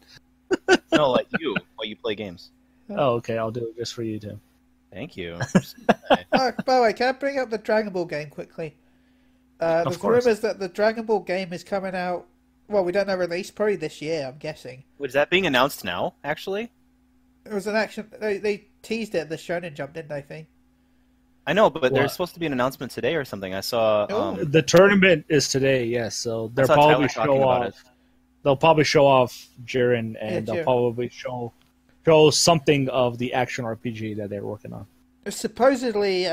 No, like you, while you play games. Oh, okay, I'll do it just for you, Tim. Thank you. By the way, can I bring up the Dragon Ball game quickly? There's rumors that the Dragon Ball game is coming out. Well, we don't know release, probably this year, I'm guessing. Is that being announced now, actually? It was an action. They teased it at the Shonen Jump, didn't they, thing? I know, but there's supposed to be an announcement today or something. I saw... the tournament is today, yes, so they'll probably show off... They'll probably show off Jiren, and they'll probably show something of the action RPG that they're working on. It's supposedly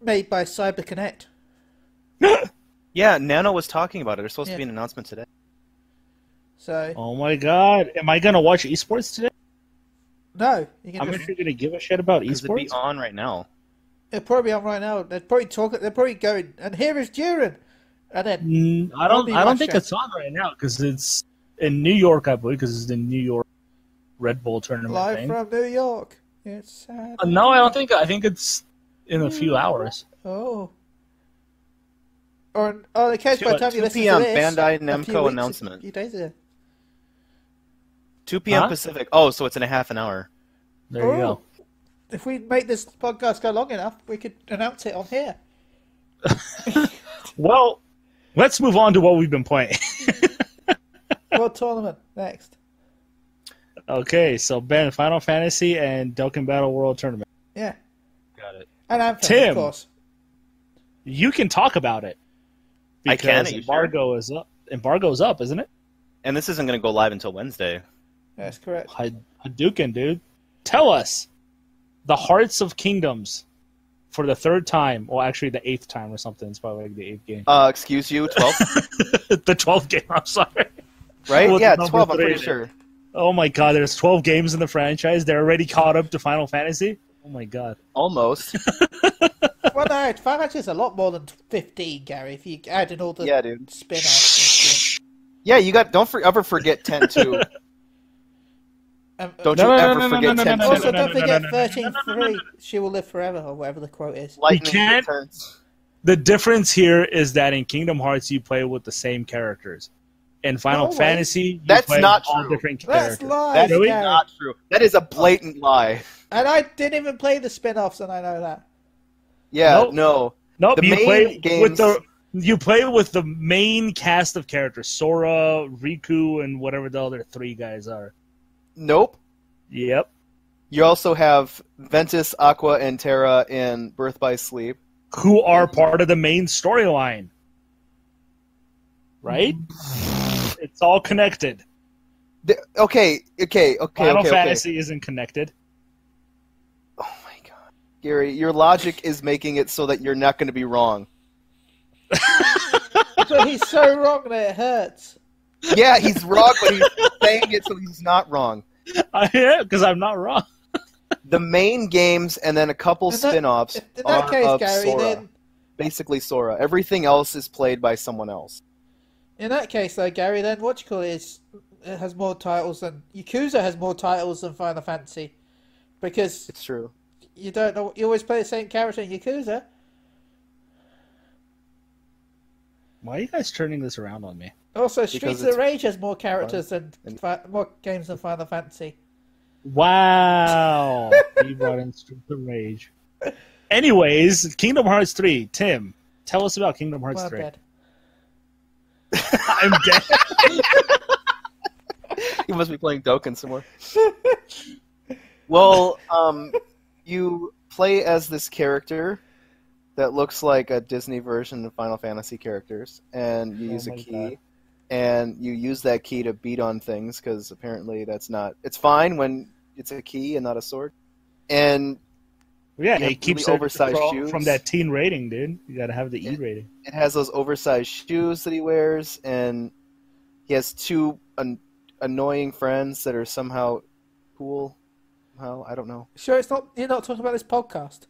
made by CyberConnect. Yeah, Nano was talking about it. There's supposed to be an announcement today. So. Oh my god. Am I going to watch esports today? No. I'm actually going to give a shit about esports? It'd be on right now. It'll probably be on right now. They're probably going, and here is Jiren! And then... I don't think it's on right now, because it's in New York, I believe, because it's the New York Red Bull tournament Live thing. from New York. It's sad. No, I don't think. I think it's in a few hours. Oh. Or the case by the time you listen to this. 2 p.m. Bandai Namco announcement. A few days ago. 2 p.m. Pacific. Oh, so it's in a half an hour. There you go. If we make this podcast go long enough, we could announce it on here. Well, let's move on to what we've been playing. World Tournament, next. Okay, so Ben, Final Fantasy and Dokkan Battle World Tournament. Yeah. Got it. And Anthem, Tim, of course. You can talk about it. I can. Embargo's up, isn't it? And this isn't going to go live until Wednesday. That's correct. Hadouken, dude. Tell us the Hearts of Kingdoms for the 3rd time. Well, actually the 8th time or something. It's probably like the 8th game. Excuse you, 12? The 12th game, I'm sorry. Right? Yeah, 12, I'm pretty sure. Oh my god, there's 12 games in the franchise. They're already caught up to Final Fantasy? Oh my god. Almost. Well, no, Final Fantasy is a lot more than 15, Garri, if you add in all the spin-offs. Yeah, you got. Don't ever forget 10 too. Don't you ever forget 10. Also, don't forget 13-3. She will live forever, or whatever the quote is. You can't. The difference here is that in Kingdom Hearts you play with the same characters. In Final Fantasy, you play with all different characters. That's lies, That's really not true. That is a blatant lie. And I didn't even play the spin-offs, and I know that. Yeah, no. Nope, you play with the main cast of characters. Sora, Riku, and whatever the other 3 guys are. Nope. Yep. You also have Ventus, Aqua, and Terra in Birth by Sleep. Who are part of the main storyline. right? It's all connected. Okay. Final Fantasy isn't connected. Oh my god, Garri, your logic is making it so that you're not going to be wrong. But he's so wrong that it hurts. Yeah, he's wrong, but he's saying it so he's not wrong. Yeah, because I'm not wrong. The main games and then a couple spin-offs are case, of Garri, Sora. then... Basically Sora. Everything else is played by someone else. In that case, though, Garri, then it has more titles than... Yakuza has more titles than Final Fantasy. Because... It's true. You don't know... You always play the same character in Yakuza. Why are you guys turning this around on me? Also, Streets of Rage has more characters than... more games than Final Fantasy. Wow. You brought in Streets of Rage. Anyways, Kingdom Hearts 3. Tim, tell us about Kingdom Hearts 3. Dead. I'm dead. You must be playing Dokkan some more. Well, you play as this character that looks like a Disney version of Final Fantasy characters, and you use a key, and you use that key to beat on things, because apparently that's not... It's fine when it's a key and not a sword. And... Yeah, it keeps really oversized shoes from that teen rating, dude. You gotta have the E rating. It has those oversized shoes that he wears, and he has two annoying friends that are somehow cool. Well, I don't know. Sure, it's not. You're not talking about this podcast.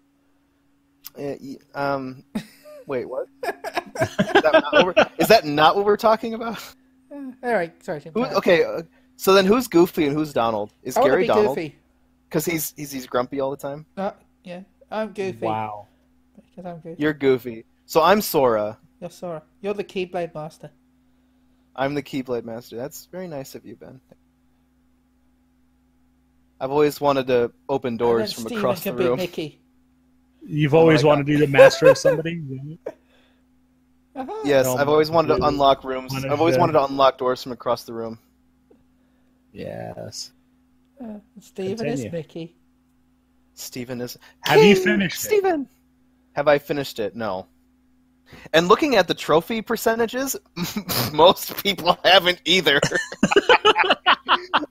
Wait, what? Is that not what we're talking about? All right, sorry, Tim. Okay, so then who's Goofy and who's Donald? Is Garri Donald? Because he's grumpy all the time. Yeah, I'm Goofy. Wow. Because I'm Goofy. You're Goofy. So I'm Sora. You're Sora. You're the Keyblade Master. I'm the Keyblade Master. That's very nice of you, Ben. I've always wanted to open doors from across the room. Mickey. You've always wanted to be the master of somebody? Yes, I've always wanted to unlock rooms. I've always wanted to unlock doors from across the room. Yes. Steven is Mickey. Steven is... Have you finished it? Steven! Have I finished it? No. And looking at the trophy percentages, most people haven't either.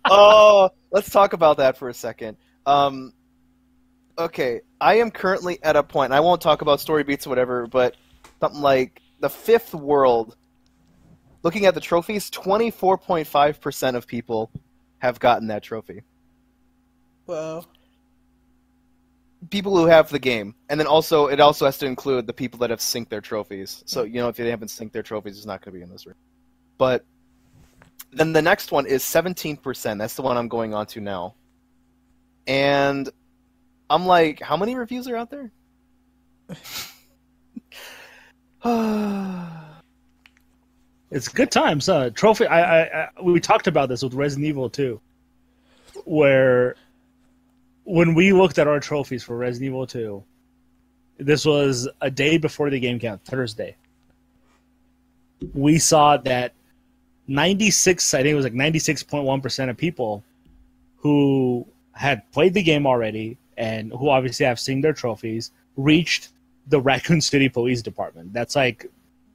Oh, let's talk about that for a second. Okay, I am currently at a point, and I won't talk about story beats or whatever, but something like the 5th world, looking at the trophies, 24.5% of people have gotten that trophy. Well... People who have the game, and then also it also has to include the people that have synced their trophies. So if they haven't synced their trophies, it's not going to be in this room. But then the next one is 17%. That's the one I'm going on to now. And I'm like, how many reviews are out there? It's good times. Trophy. We talked about this with Resident Evil 2, where. When we looked at our trophies for Resident Evil 2, this was a day before the game came out, Thursday. We saw that 96.1% of people who had played the game already and who obviously have seen their trophies reached the Raccoon City Police Department. That's like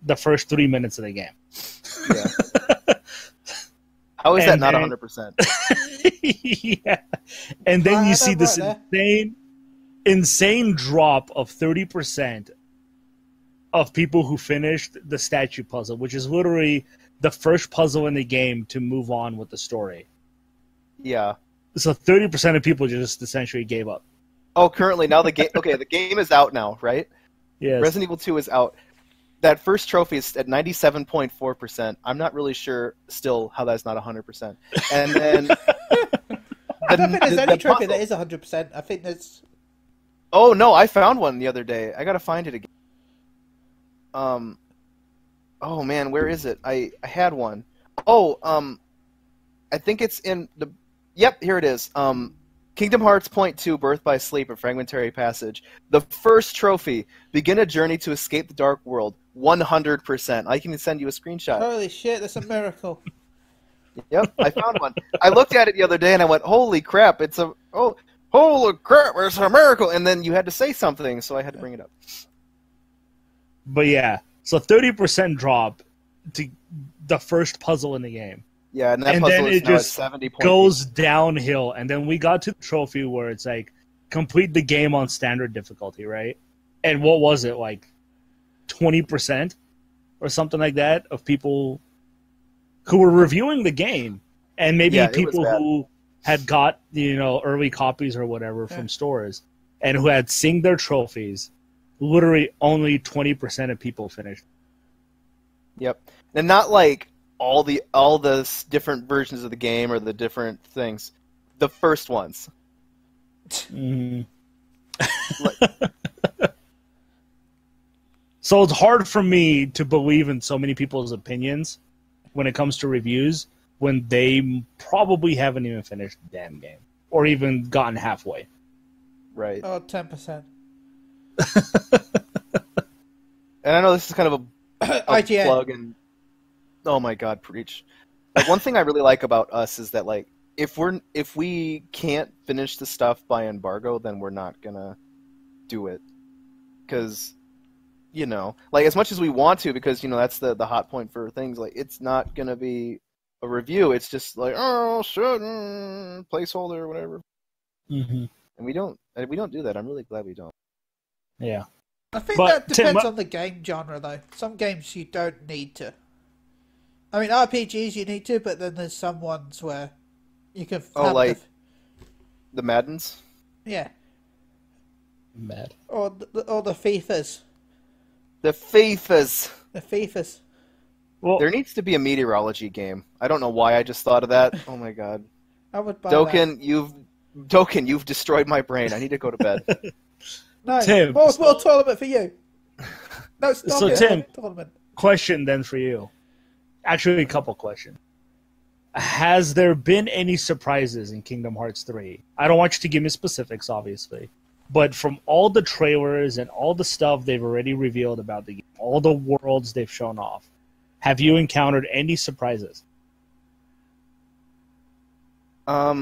the first 3 minutes of the game. Yeah. How is that not 100%? Yeah. And then you see this insane drop of 30% of people who finished the statue puzzle, which is literally the first puzzle in the game to move on with the story. Yeah. So 30% of people just essentially gave up. Oh, currently now the game. Okay, the game is out now, right? Yes. Resident Evil 2 is out. That first trophy is at 97.4%. I'm not really sure still how that's not 100%. And then I don't think there's any trophy that is 100%. I think there's... Oh, no, I found one the other day. I gotta find it again. Oh, man, where is it? I had one. Oh, I think it's in the... Yep, here it is. Kingdom Hearts Point 2, Birth by Sleep, A Fragmentary Passage. The first trophy, begin a journey to escape the dark world. 100%. I can send you a screenshot. Holy shit, that's a miracle. Yep, I found one. I looked at it the other day and I went, holy crap, it's a... Oh, holy crap, it's a miracle! And then you had to say something, so I had to bring it up. But yeah, so 30% drop to the first puzzle in the game. Yeah, and that And puzzle then is it now at just 70 points. goes downhill, and then we got to the trophy where it's like complete the game on standard difficulty, right? And what was it, like 20% or something like that of people who were reviewing the game, and maybe people who had got early copies or whatever from stores, and who had seen their trophies. Literally, only 20% of people finished. Yep, and not like all the different versions of the game or the different things. The first ones. So it's hard for me to believe in so many people's opinions when it comes to reviews when they probably haven't even finished the damn game or even gotten halfway. Right. Oh, 10%. And I know this is kind of a IGN. plug, and oh my god, preach. Like, one thing I really like about us is that, like, if we can't finish the stuff by embargo, then we're not gonna do it. Because, like, as much as we want to, because, that's the hot point for things, like, it's not gonna be a review. It's just like, oh, shit, placeholder or whatever. Mm-hmm. And we don't do that. I'm really glad we don't. Yeah. I think that depends on the game genre, though. Some games you don't need to. I mean, RPGs you need to, but then there's some ones where you can. Like the Maddens. Yeah. Mad. Or the FIFAs. The FIFAs. The FIFAs. Well, there needs to be a meteorology game. I don't know why I just thought of that. Oh my god. I would buy Dokkan, you've destroyed my brain. I need to go to bed. No, Tim, more tournament for you. No, stop it. Tim, tournament. Question then for you. Actually, a couple questions. Has there been any surprises in Kingdom Hearts 3? I don't want you to give me specifics, obviously. But from all the trailers and all the stuff they've already revealed about the game, all the worlds they've shown off, have you encountered any surprises? How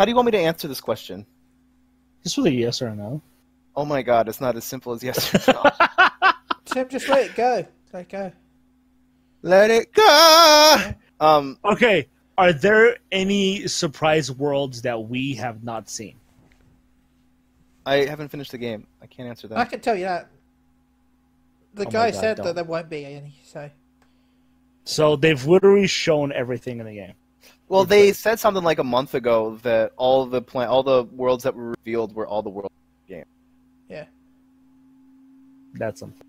do you want me to answer this question? Just with a yes or a no. Oh my god, it's not as simple as yes or no. Tim, just let it go. Let it go. Let it go! Okay, are there any surprise worlds that we have not seen? I haven't finished the game. I can't answer that. I can tell you that. The guy said that there won't be any, so they've literally shown everything in the game. Well, they said something like a month ago that all the worlds that were revealed were all the worlds of the game. Yeah. That's something.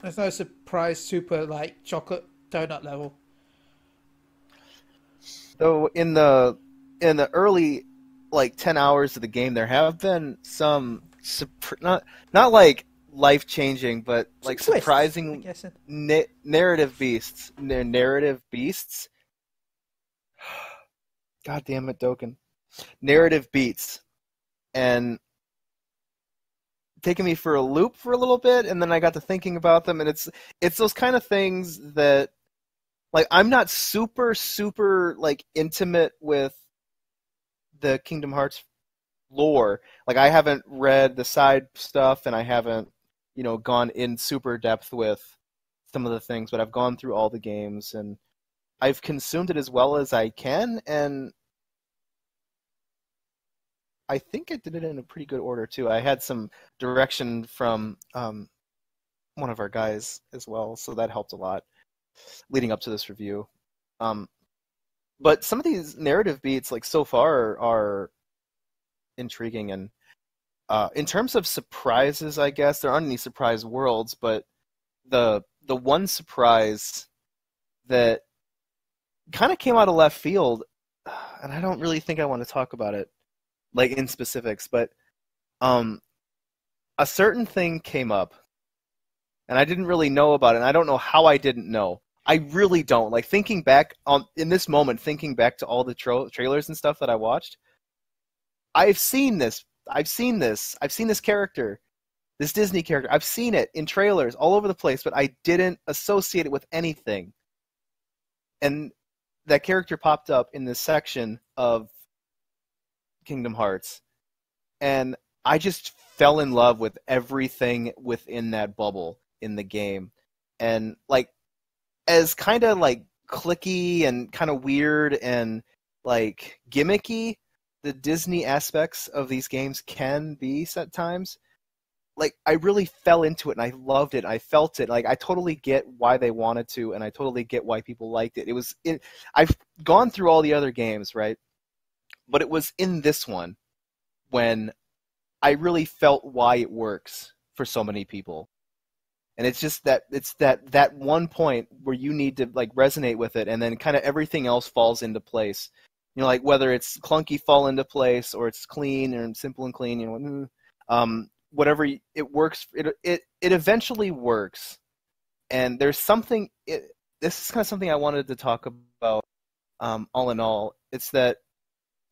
There's no surprise super, like, chocolate donut level. So in the early, like, 10 hours of the game, there have been some not like life-changing, but like twists, surprising narrative beasts. Narrative beasts. God damn it, Dokkan. Narrative beats. And taking me for a loop for a little bit, and then I got to thinking about them, and it's those kind of things that, like, I'm not super like intimate with the Kingdom Hearts lore. Like, I haven't read the side stuff, and I haven't, gone in super depth with some of the things, but I've gone through all the games, and I've consumed it as well as I can, and I think I did it in a pretty good order, too. I had some direction from one of our guys as well, so that helped a lot leading up to this review. But some of these narrative beats, like, so far are intriguing, and in terms of surprises, I guess, there aren't any surprise worlds, but the one surprise that kind of came out of left field, and I don't really think I want to talk about it, like, in specifics, but a certain thing came up, and I didn't really know about it, and I don't know how I didn't know. I really don't. Like, thinking back in this moment, thinking back to all the trailers and stuff that I watched, I've seen this character, this Disney character. I've seen it in trailers all over the place, but I didn't associate it with anything. And that character popped up in this section of Kingdom Hearts, and I just fell in love with everything within that bubble in the game. And like, as kind of like clicky and kind of weird and like gimmicky the Disney aspects of these games can be at times, like I really fell into it and I loved it. I felt it. Like I totally get why they wanted to, and I totally get why people liked it. I've gone through all the other games, right? But it was in this one when I really felt why it works for so many people. And it's just that one point where you need to like resonate with it, and then kind of everything else falls into place. You know, like whether it's clunky fall into place or it's clean and simple and clean. You know, whatever it works. It eventually works. And there's something. This is kind of something I wanted to talk about. All in all, it's that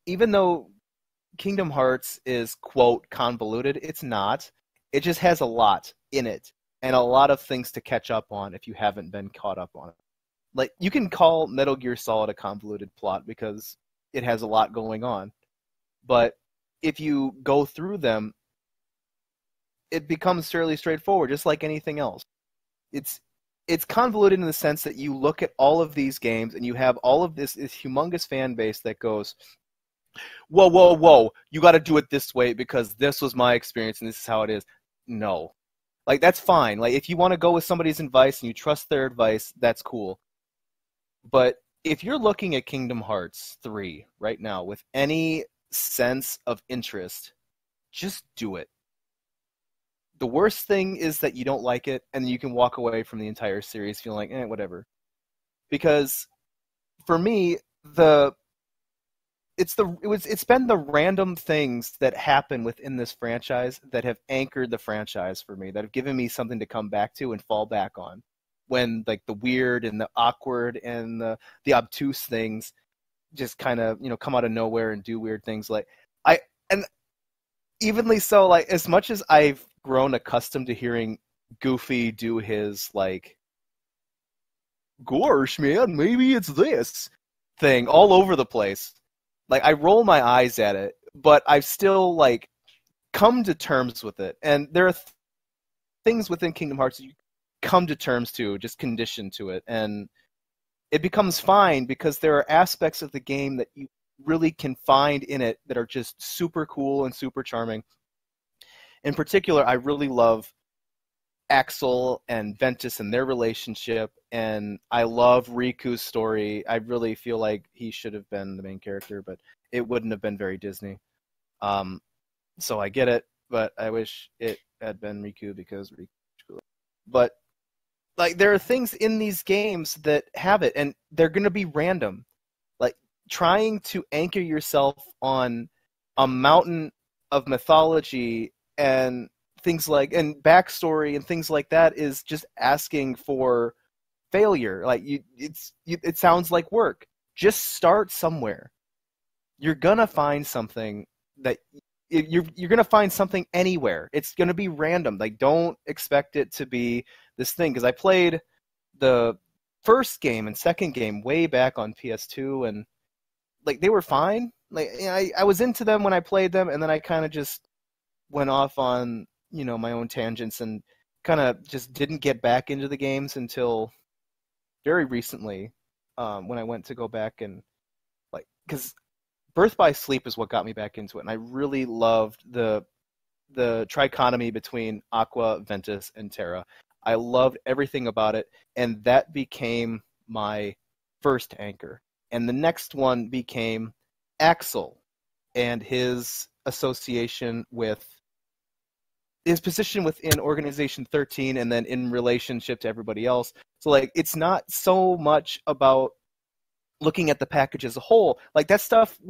even though Kingdom Hearts is quote convoluted, it's not. It just has a lot in it. And a lot of things to catch up on if you haven't been caught up on it. Like, you can call Metal Gear Solid a convoluted plot because it has a lot going on. But if you go through them, it becomes fairly straightforward, just like anything else. It's convoluted in the sense that you look at all of these games and you have all of this humongous fan base that goes, whoa, whoa, whoa, you got to do it this way because this was my experience and this is how it is. No. Like, that's fine. Like, if you want to go with somebody's advice and you trust their advice, that's cool. But if you're looking at Kingdom Hearts 3 right now with any sense of interest, just do it. The worst thing is that you don't like it, and you can walk away from the entire series feeling like, whatever. Because, for me, it's been the random things that happen within this franchise that have anchored the franchise for me, that have given me something to come back to and fall back on when like the weird and the awkward and the obtuse things just kind of, you know, come out of nowhere and do weird things. Like and evenly so, like, as much as I've grown accustomed to hearing Goofy do his like, gosh man, maybe it's this thing all over the place. Like, I roll my eyes at it, but I've still, like, come to terms with it. And there are things within Kingdom Hearts that you come to terms to, just condition to it. And it becomes fine because there are aspects of the game that you really can find in it that are just super cool and super charming. In particular, I really love Axel and Ventus and their relationship, and I love Riku's story. I really feel like he should have been the main character, but it wouldn't have been very Disney. So I get it, but I wish it had been Riku because Riku's cool. But like, there are things in these games that have it, and they're going to be random. Like, trying to anchor yourself on a mountain of mythology and things like, and backstory and things like that is just asking for failure. Like, it sounds like work. Just start somewhere. You're gonna find something that you're gonna find something anywhere. It's gonna be random. Like, don't expect it to be this thing. Because I played the first game and second game way back on PS2, and like, they were fine. Like, you know, I was into them when I played them, and then I kind of just went off on, you know, my own tangents and kind of just didn't get back into the games until very recently, when I went to go back and, like, because Birth by Sleep is what got me back into it, and I really loved the trichotomy between Aqua, Ventus, and Terra. I loved everything about it, and that became my first anchor. And the next one became Axel and his association with his position within Organization 13 and then in relationship to everybody else. So, like, it's not so much about looking at the package as a whole. Like, that stuff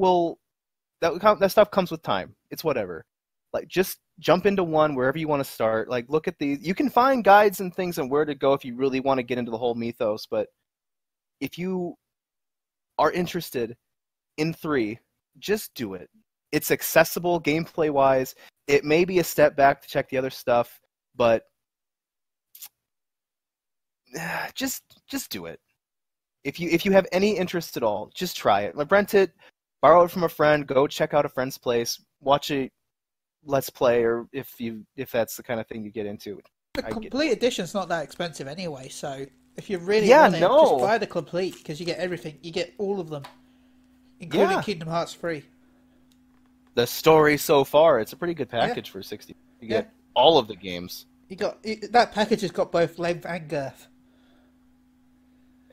comes with time. It's whatever. Like, just jump into one wherever you want to start. Like, look at these. You can find guides and things on where to go if you really want to get into the whole mythos, but if you are interested in 3, just do it. It's accessible gameplay-wise. It may be a step back to check the other stuff, but just do it. If you have any interest at all, just try it. Rent it, borrow it from a friend, go check out a friend's place, watch a Let's Play, or if that's the kind of thing you get into. The complete edition's not that expensive anyway, so if you really want it, no. just buy the complete, because you get everything. You get all of them, including Kingdom Hearts 3. The story so far, it's a pretty good package for $60. You get all of the games. That package has got both length and girth.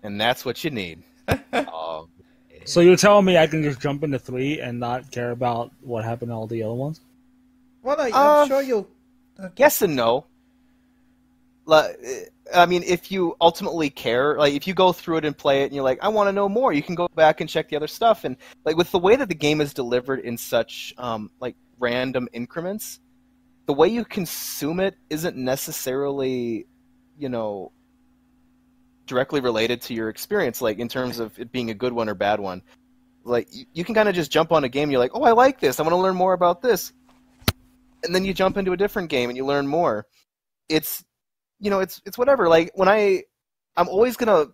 And that's what you need. So you're telling me I can just jump into 3 and not care about what happened to all the other ones? Well, no, I'm sure you'll... Yes and no. I mean, if you ultimately care, like if you go through it and play it and you're like, I want to know more, you can go back and check the other stuff. And like with the way that the game is delivered in such like random increments, the way you consume it isn't necessarily, directly related to your experience, like in terms of it being a good one or bad one. Like you can kind of just jump on a game and you're like, oh, I like this, I want to learn more about this. And then you jump into a different game and you learn more. It's whatever. Like when I'm always gonna,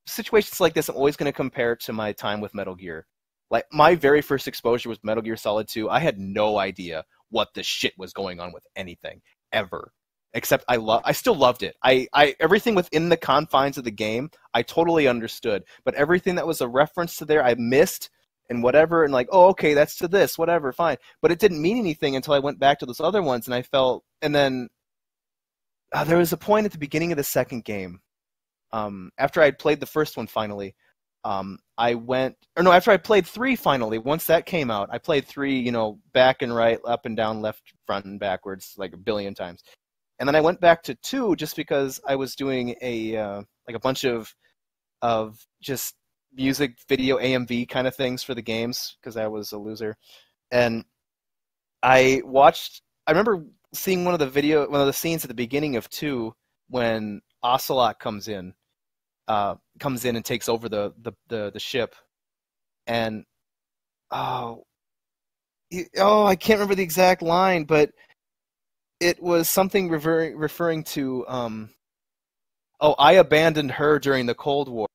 situations like this, I'm always gonna compare to my time with Metal Gear. Like my very first exposure was Metal Gear Solid 2. I had no idea what the shit was going on with anything ever. Except I still loved it. I everything within the confines of the game, I totally understood. But everything that was a reference to there, I missed and whatever. And like, oh, okay, that's to this, whatever, fine. But it didn't mean anything until I went back to those other ones, and I felt. And then there was a point at the beginning of the second game, after I'd played the first one finally. After I played 3 finally. Once that came out, I played 3, back and right, up and down, left, front, and backwards, like a billion times. And then I went back to 2 just because I was doing a bunch of just music, video, AMV kind of things for the games because I was a loser. And I remember seeing one of the scenes at the beginning of 2 when Ocelot comes in and takes over the ship. And I can't remember the exact line, but it was something referring to, I abandoned her during the Cold War.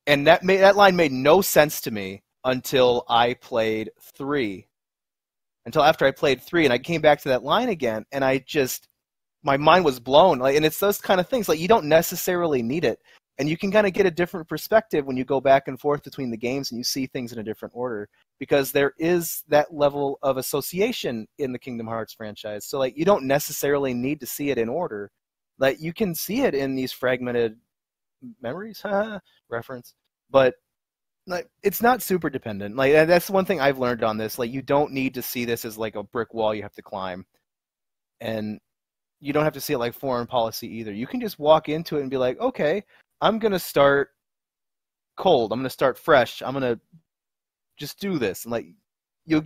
And that line made no sense to me until I played 3. Until after I played 3, and I came back to that line again, and my mind was blown. Like, and it's those kind of things, like you don't necessarily need it. And you can kind of get a different perspective when you go back and forth between the games and you see things in a different order. Because there is that level of association in the Kingdom Hearts franchise. So like you don't necessarily need to see it in order. Like you can see it in these fragmented memories, reference. But like it's not super dependent. Like that's one thing I've learned on this. Like you don't need to see this as like a brick wall you have to climb. And you don't have to see it like foreign policy either. You can just walk into it and be like, okay, I'm going to start cold. I'm going to start fresh. I'm going to just do this. And like you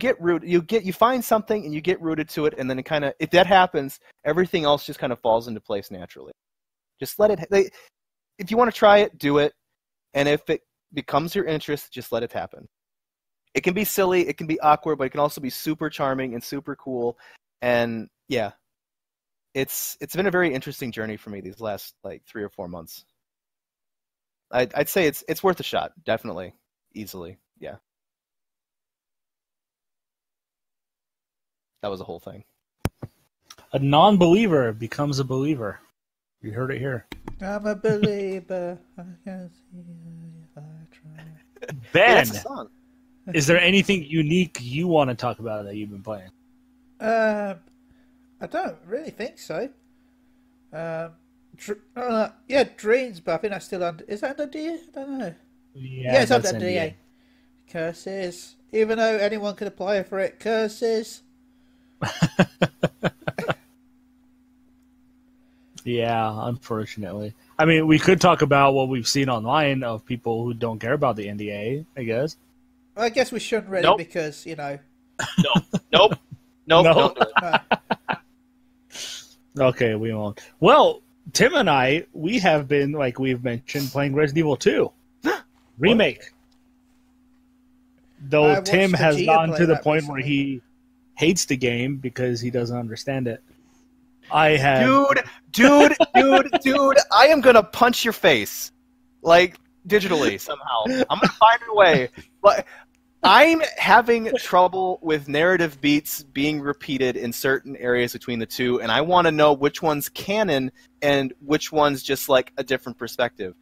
find something and you get rooted to it, and then it kind of, if that happens, everything else just kind of falls into place naturally. Just let it, if you want to try it, do it. And if it becomes your interest, just let it happen. It can be silly, it can be awkward, but it can also be super charming and super cool. And yeah, it's been a very interesting journey for me these last like 3 or 4 months. I'd say it's worth a shot, definitely, easily, yeah. That was a whole thing. A non-believer becomes a believer. You heard it here. I'm a believer. I can see if I try. Ben, is there anything unique you want to talk about that you've been playing? I don't really think so. Dreams, but I think that's still under. Is that under DA? I don't know. Yeah, it's under DA. Curses. Even though anyone could apply for it, curses. Yeah, unfortunately. I mean, we could talk about what we've seen online of people who don't care about the NDA, I guess. Well, I guess we shouldn't really because, Nope. Don't do it. No. Okay, we won't. Well, Tim and I, we have been, like we've mentioned, playing Resident Evil 2 Remake. Though Tim has gotten to the point where he hates the game because he doesn't understand it. I have... Dude, I am going to punch your face. Like, digitally, somehow. I'm going to find a way. But I'm having trouble with narrative beats being repeated in certain areas between the two, and I want to know which one's canon and which one's just like a different perspective.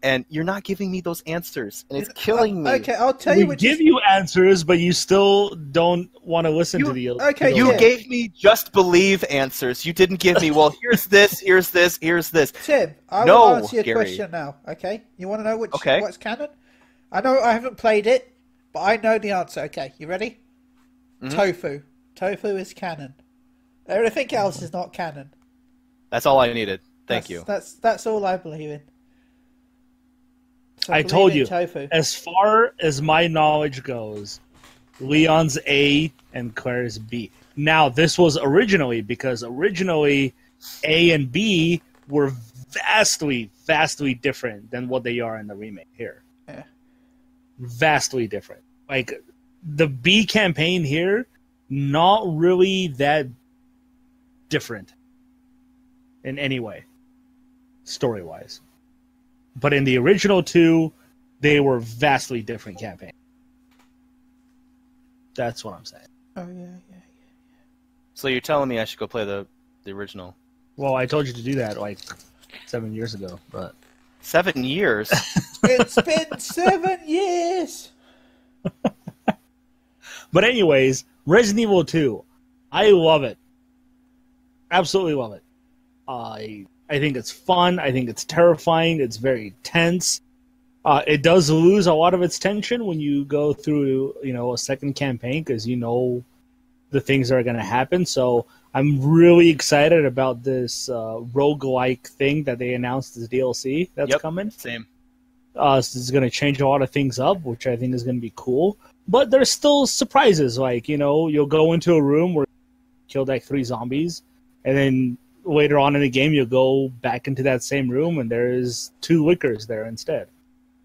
And you're not giving me those answers, and it's killing me. Okay, I'll tell you. We give you answers, but you still don't want to listen to the. Okay, you gave me just believe answers. You didn't give me, well, here's this, here's this, here's this. Tim, I will answer your question now. Okay, you want to know what's canon? I know I haven't played it, but I know the answer. Okay, you ready? Mm-hmm. Tofu. Tofu is canon. Everything else is not canon. That's all I needed. Thank you. That's all I believe in. So I told you, tofu. As far as my knowledge goes, Leon's A and Claire's B. Now, this was originally, because originally A and B were vastly, vastly different than what they are in the remake here. Yeah. Vastly different. Like, the B campaign here, not really that different in any way, story-wise. But in the original two, they were vastly different campaigns. That's what I'm saying. Oh, yeah. So you're telling me I should go play the original? Well, I told you to do that like 7 years ago, but... 7 years? It's been 7 years! But anyways, Resident Evil 2. I love it. Absolutely love it. I think it's fun. I think it's terrifying. It's very tense. It does lose a lot of its tension when you go through, a second campaign, because you know the things that are going to happen. So I'm really excited about this roguelike thing that they announced as DLC that's coming. Same. So it's going to change a lot of things up, which I think is going to be cool. But there's still surprises. Like, you'll go into a room where you killed like 3 zombies, and then later on in the game, you'll go back into that same room, and there's 2 lickers there instead.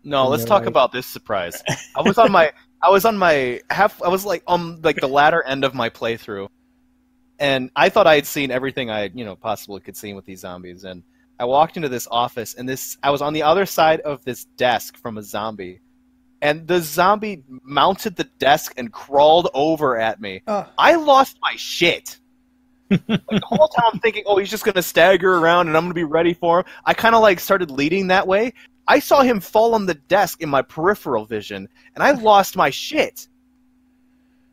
No, let's talk about this surprise. I was on the latter end of my playthrough, and I thought I had seen everything I possibly could see with these zombies. And I walked into this office, and I was on the other side of this desk from a zombie, and the zombie mounted the desk and crawled over at me. I lost my shit. Like, the whole time I'm thinking, oh, he's just going to stagger around and I'm going to be ready for him. I kind of started leading that way. I saw him fall on the desk in my peripheral vision, and I lost my shit.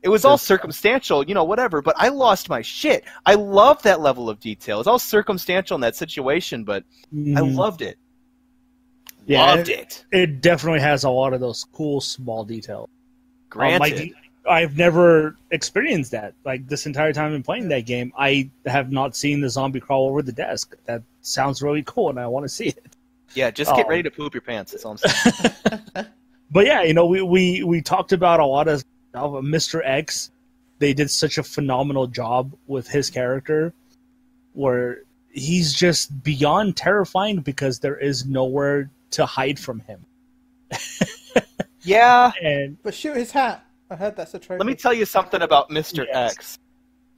It was all circumstantial, whatever, but I lost my shit. I loved that level of detail. It's all circumstantial in that situation, but I loved it. Yeah, loved it. It definitely has a lot of those cool small details. Granted. I've never experienced that. Like, this entire time in playing that game, I have not seen the zombie crawl over the desk. That sounds really cool, and I want to see it. Yeah, just get ready to poop your pants. That's all I'm saying. But yeah, we talked about a lot of Mr. X. They did such a phenomenal job with his character, where he's just beyond terrifying because there is nowhere to hide from him. Yeah. But shoot his hat. I heard that's a trophy. Let me tell you something about Mr. X.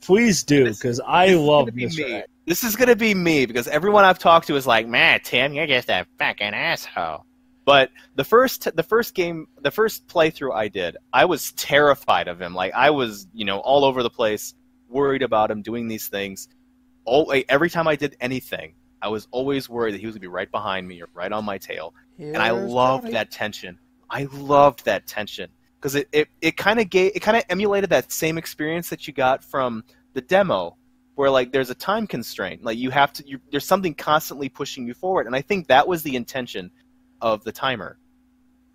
Please do, because I love Mr. X. This is going to be me, because everyone I've talked to is like, man, Tim, you're just a fucking asshole. But the first playthrough I did, I was terrified of him. Like, I was, all over the place, worried about him doing these things. Every time I did anything, I was always worried that he was going to be right behind me or right on my tail. And I loved that tension. I loved that tension. Because it kind of emulated that same experience that you got from the demo, where like there's a time constraint, like there's something constantly pushing you forward, and I think that was the intention of the timer.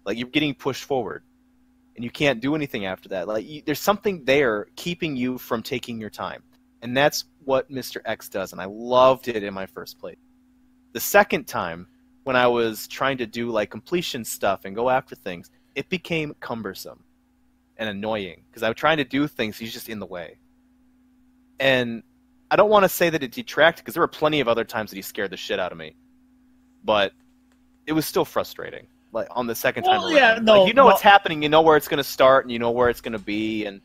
Like, you're getting pushed forward, and you can't do anything after that. Like, there's something there keeping you from taking your time, and that's what Mr. X does, and I loved it in my first play. The second time, when I was trying to do like completion stuff and go after things, it became cumbersome and annoying because I was trying to do things, he's just in the way. And I don't want to say that it detracted, because there were plenty of other times that he scared the shit out of me. But it was still frustrating, like on the second time around. Yeah, no, like, what's happening, you know where it's going to start, and you know where it's going to be. And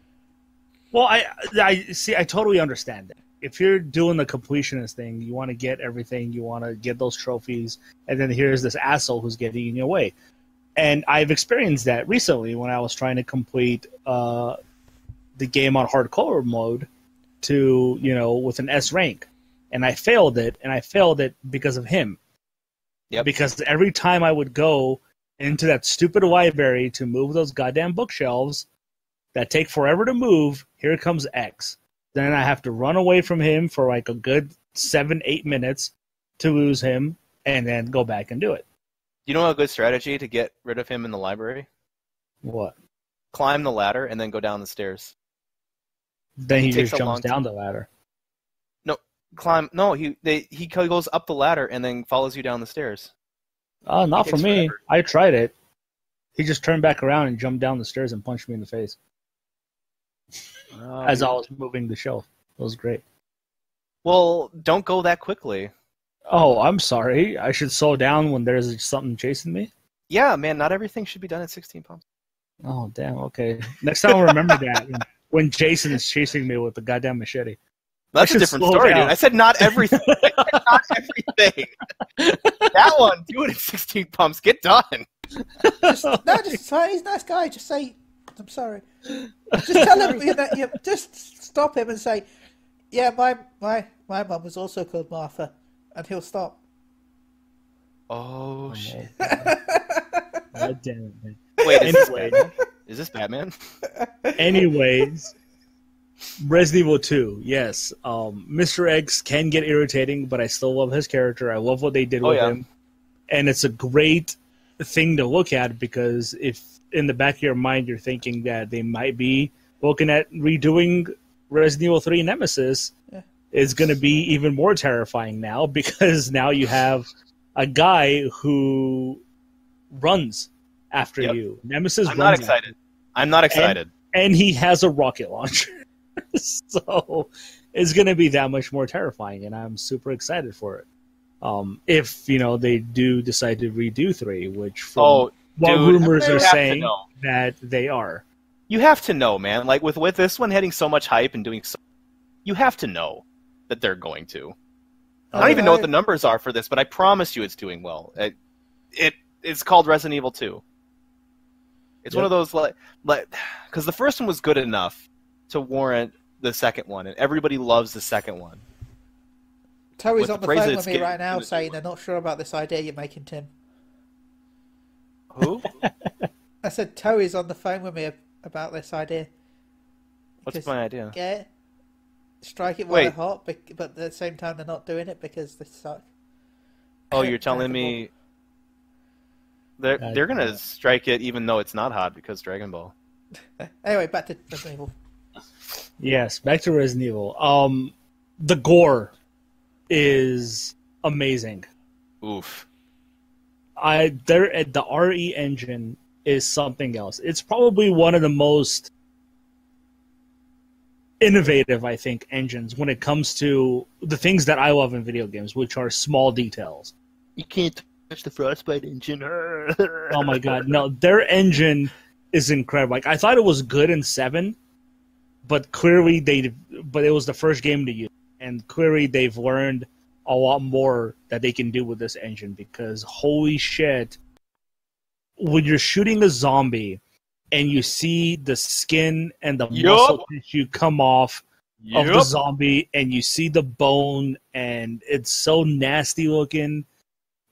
well, I see. I totally understand that. If you're doing the completionist thing, you want to get everything, you want to get those trophies, and then here's this asshole who's getting in your way. And I've experienced that recently when I was trying to complete the game on hardcore mode to, with an S rank. And I failed it, and I failed it because of him. Yep. Because every time I would go into that stupid library to move those goddamn bookshelves that take forever to move, here comes X. Then I have to run away from him for like a good 7-8 minutes to lose him, and then go back and do it. You know a good strategy to get rid of him in the library? What? Climb the ladder and then go down the stairs. Then he just jumps down the ladder. No, he goes up the ladder and then follows you down the stairs. Not for me. Forever. I tried it. He just turned back around and jumped down the stairs and punched me in the face. As I was moving the shelf. It was great. Well, don't go that quickly. Oh, I'm sorry. I should slow down when there's something chasing me? Yeah, man, not everything should be done at 16 pumps. Oh, damn, okay. Next time I'll remember that when Jason is chasing me with the goddamn machete. That's a different story, dude. I said not everything. I said not everything. That one, do it at 16 pumps. Get done. Just say he's a nice guy. Just say, I'm sorry. Just tell him, just stop him and say, yeah, my mum was also called Martha, and he'll stop. Oh, shit. God damn it, man. Wait, is this Batman? Anyways, Resident Evil 2, yes. Mr. X can get irritating, but I still love his character. I love what they did with him. And it's a great thing to look at, because if in the back of your mind you're thinking that they might be looking at redoing Resident Evil 3 Nemesis, it's going to be even more terrifying now, because now you have a guy who runs after you. Nemesis runs. I'm not excited. And he has a rocket launcher. So it's going to be that much more terrifying, and I'm super excited for it. If, they do decide to redo 3, which from rumors are saying that they are. You have to know, man. Like, with this one hitting so much hype and doing so... You have to know that they're going to. I don't even know what the numbers are for this, but I promise you it's doing well. It's called Resident Evil 2. It's one of those, like, because the first one was good enough to warrant the second one, and everybody loves the second one. Toey's on the phone with me right now saying they're not sure about this idea you're making, Tim. Who? I said Toey's on the phone with me about this idea. What's my idea? Get it? Strike it while they're hot, but at the same time they're not doing it because they suck. Oh, you're telling me they're gonna strike it even though it's not hot because Dragon Ball. Anyway, back to Resident Evil. Yes, back to Resident Evil. The gore is amazing. Oof. The RE engine is something else. It's probably one of the most innovative, I think, engines when it comes to the things that I love in video games, which are small details. You can't touch the Frostbite engine. Oh my god, no, their engine is incredible. Like, I thought it was good in 7, but clearly it was the first game to use, and clearly they've learned a lot more that they can do with this engine, because holy shit, when you're shooting a zombie and you see the skin and the muscle tissue come off of the zombie, and you see the bone, and it's so nasty looking,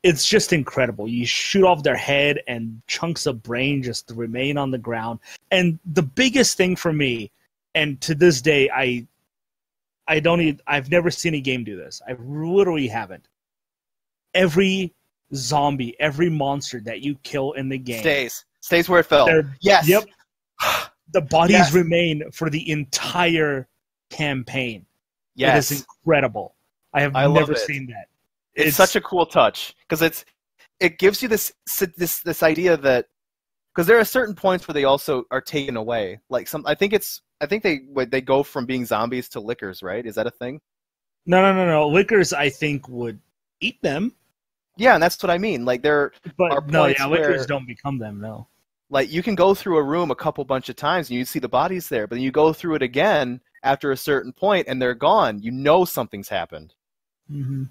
it's just incredible. You shoot off their head and chunks of brain just remain on the ground. And the biggest thing for me, and to this day, I've never seen a game do this. I literally haven't. Every zombie, every monster that you kill in the game stays where it fell. Yes. Yep. The bodies remain for the entire campaign. Yes. It is incredible. I have never seen that. It's such a cool touch, because it gives you this idea that, because there are certain points where they also are taken away. Like I think they go from being zombies to lickers, right? Is that a thing? No. Lickers, I think, would eat them. Yeah, and that's what I mean. Like lickers don't become them. No. Like, you can go through a room a bunch of times and you see the bodies there, but then you go through it again after a certain point and they're gone. You know something's happened. Mm-hmm.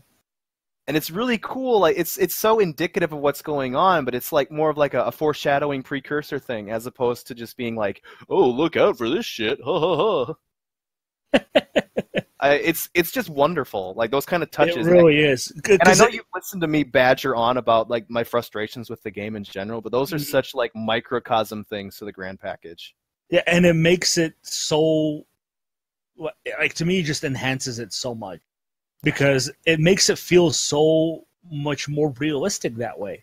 And it's really cool. Like it's so indicative of what's going on, but it's like more of like a foreshadowing precursor thing, as opposed to just being like, "Oh, look out for this shit!" Ha ha ha. It's just wonderful. Like those kind of touches. It really is. And I know you've listened to me badger on about like my frustrations with the game in general, but those are such like microcosm things to the grand package. Yeah, and it makes it so, like, to me, it just enhances it so much. Because it makes it feel so much more realistic that way,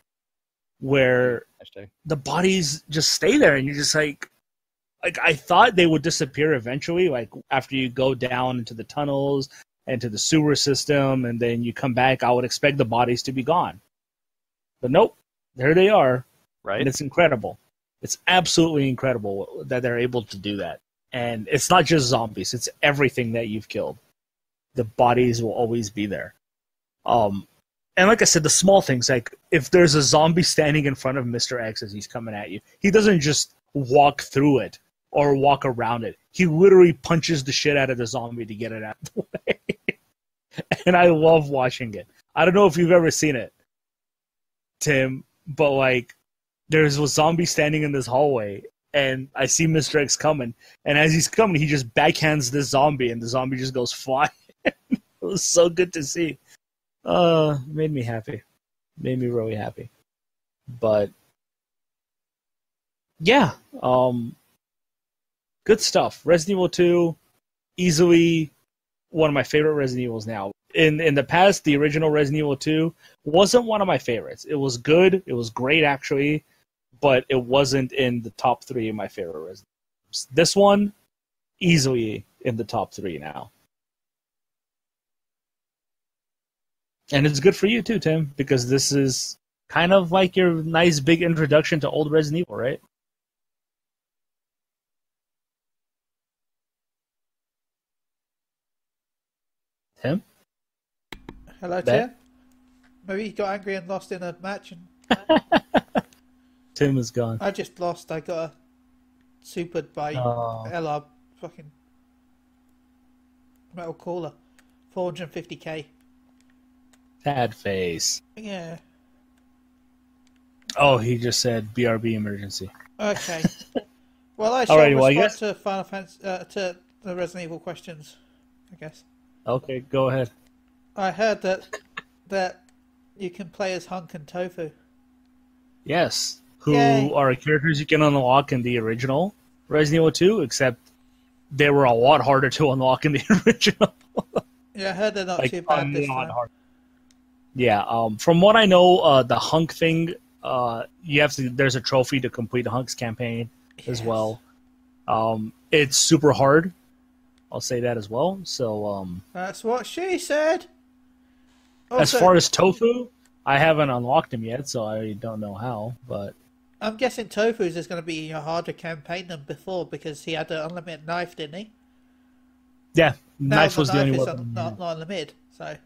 where the bodies just stay there, and you're just like I thought they would disappear eventually, like after you go down into the tunnels and to the sewer system, and then you come back. I would expect the bodies to be gone, but nope, there they are. Right, and it's incredible. It's absolutely incredible that they're able to do that, and it's not just zombies; it's everything that you've killed. The bodies will always be there. And like I said, the small things, like if there's a zombie standing in front of Mr. X as he's coming at you, he doesn't just walk through it or walk around it. He literally punches the shit out of the zombie to get it out of the way. And I love watching it. I don't know if you've ever seen it, Tim, but like there's a zombie standing in this hallway, and I see Mr. X coming, and as he's coming, he just backhands this zombie, and the zombie just goes flying. It was so good to see. Made me happy. Made me really happy. But yeah, good stuff. Resident Evil 2, easily one of my favorite Resident Evils now. In the past, the original Resident Evil 2 wasn't one of my favorites. It was good. It was great, actually, but it wasn't in the top 3 of my favorite Resident Evils. This one, easily in the top 3 now. And it's good for you too, Tim, because this is kind of like your nice big introduction to old Resident Evil, right? Tim? Hello, Tim. Maybe you got angry and lost in a match. And Tim is gone. I just lost. I got supered by LR fucking Metal Caller. 450k. Sad face. Yeah. Oh, he just said BRB emergency. Okay. Well, I shall respond to Final Fantasy, to the Resident Evil questions, I guess. Okay, go ahead. I heard that you can play as Hunk and Tofu. Yes, who are characters you can unlock in the original Resident Evil 2, except they were a lot harder to unlock in the original. Yeah, I heard they're not too bad this time. Hard. Yeah, from what I know, the Hunk thing, you have to. There's a trophy to complete the Hunk's campaign as well. It's super hard. I'll say that as well. So that's what she said. Also, as far as Tofu, I haven't unlocked him yet, so I don't know how. But I'm guessing Tofu's is going to be a harder campaign than before because he had an unlimited knife, didn't he? Yeah, knife was the only one. Not unlimited, so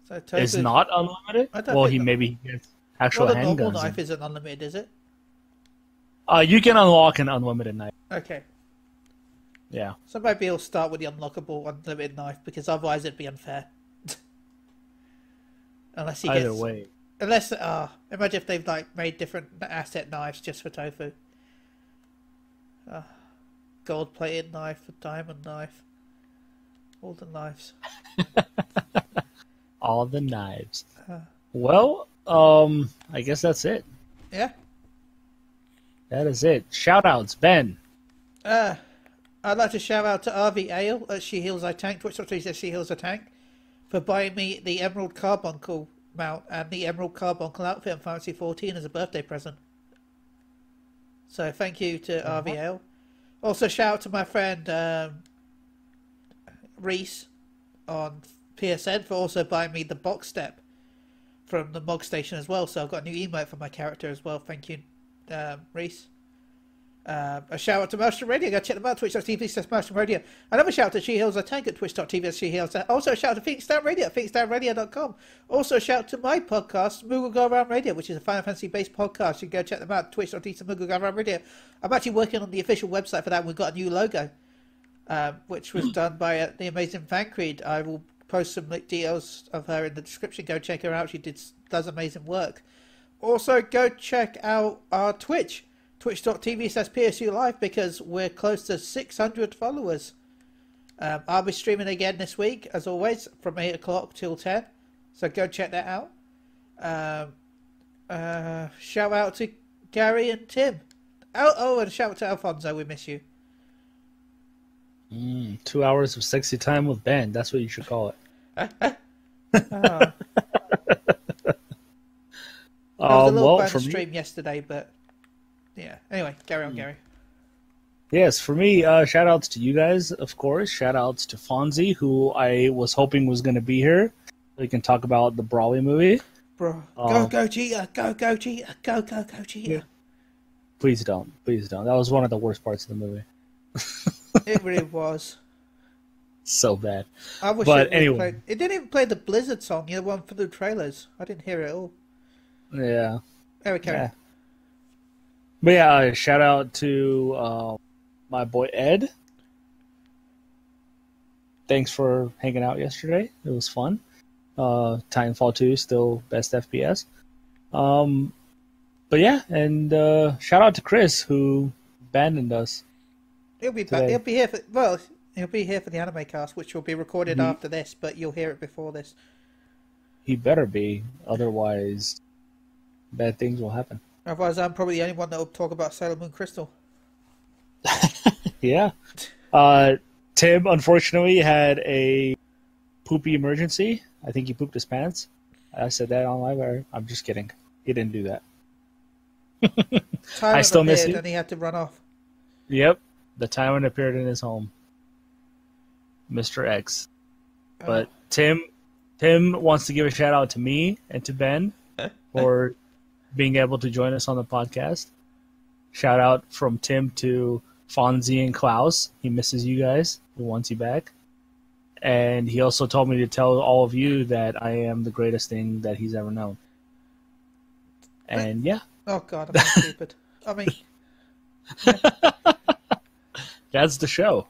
Tofu is not unlimited. Well, maybe he gets actual handguns. The normal knife isn't unlimited, is it? You can unlock an unlimited knife. Okay. Yeah. So maybe he'll start with the unlockable unlimited knife because otherwise it'd be unfair. Unless he Either way. Unless imagine if they've like made different asset knives just for Tofu. Gold-plated knife, a diamond knife, all the knives. All the knives. Well, I guess that's it. Yeah. That is it. Shoutouts, Ben. I'd like to shout out to RV Ale at She Heals I Tank, Twitch.tv says She Heals I Tank, for buying me the Emerald Carbuncle mount and the Emerald Carbuncle outfit in Fantasy 14 as a birthday present. So thank you to RV Ale. Also shout out to my friend Reese on PSN for also buying me the box step from the Mog Station as well. So I've got a new emote for my character as well. Thank you, Reese. A shout out to Maelstrom Radio. Go check them out. Twitch.tv/Maelstrom Radio. Another shout out to She Heals I Tank at Twitch.tv/She Heals. Also a shout out to Phoenix Down Radio at PhoenixDownRadio.com. Also a shout out to my podcast, Moogle Go Around Radio, which is a Final Fantasy based podcast. You can go check them out. Twitch.tv/Moogle Go Around Radio. I'm actually working on the official website for that. We've got a new logo, which was done by the amazing Fancreed. I will post some details of her in the description. Go check her out. She does amazing work. Also, go check out our Twitch, twitch.tv/PSU Live, because we're close to 600 followers. I'll be streaming again this week, as always, from 8 o'clock till 10. So go check that out. Shout out to Garri and Tim. Oh, and shout out to Alfonso. We miss you. 2 hours of sexy time with Ben. That's what you should call it. Oh. There was a little bad stream yesterday, but yeah. Anyway, carry on, Garri. Yes, for me, shout outs to you guys, of course. Shout outs to Fonzie, who I was hoping was going to be here. We can talk about the Brawley movie. Bro, go cheater, go cheater, go cheater. Yeah. Please don't. That was one of the worst parts of the movie. It really was. So bad. I wish it didn't even play the Blizzard song, the one for the trailers. I didn't hear it at all. Yeah. Okay. Yeah. But yeah, shout out to my boy Ed. Thanks for hanging out yesterday. It was fun. Titanfall 2 still best FPS. But yeah, and shout out to Chris who abandoned us. He'll be back. He'll be here for the anime cast, which will be recorded after this, but you'll hear it before this. He better be, otherwise bad things will happen. Otherwise, I'm probably the only one that will talk about Sailor Moon Crystal. Yeah. Tim, unfortunately, had a poopy emergency. I think he pooped his pants. I said that on live air. I'm just kidding. He didn't do that. I still miss you. And he had to run off. Yep. The Tyrant appeared in his home. Mr. X. But Tim wants to give a shout out to me and to Ben for being able to join us on the podcast. Shout out from Tim to Fonzie and Klaus. He misses you guys. He wants you back. And he also told me to tell all of you that I am the greatest thing that he's ever known. And yeah. Oh God, I'm stupid. I mean, that's the show.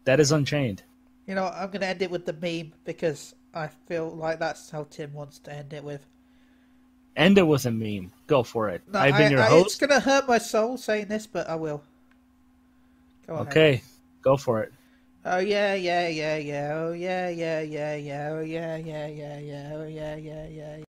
That is Unchained. You know, I'm going to end it with the meme because I feel like that's how Tim wants to end it with. End it with a meme. Go for it. No, I've been your host. It's going to hurt my soul saying this, but I will. Go on. Okay, go for it. Oh yeah, yeah, yeah, yeah. Oh yeah, yeah, yeah, yeah. Oh yeah, yeah, yeah, yeah. Oh yeah, yeah, yeah.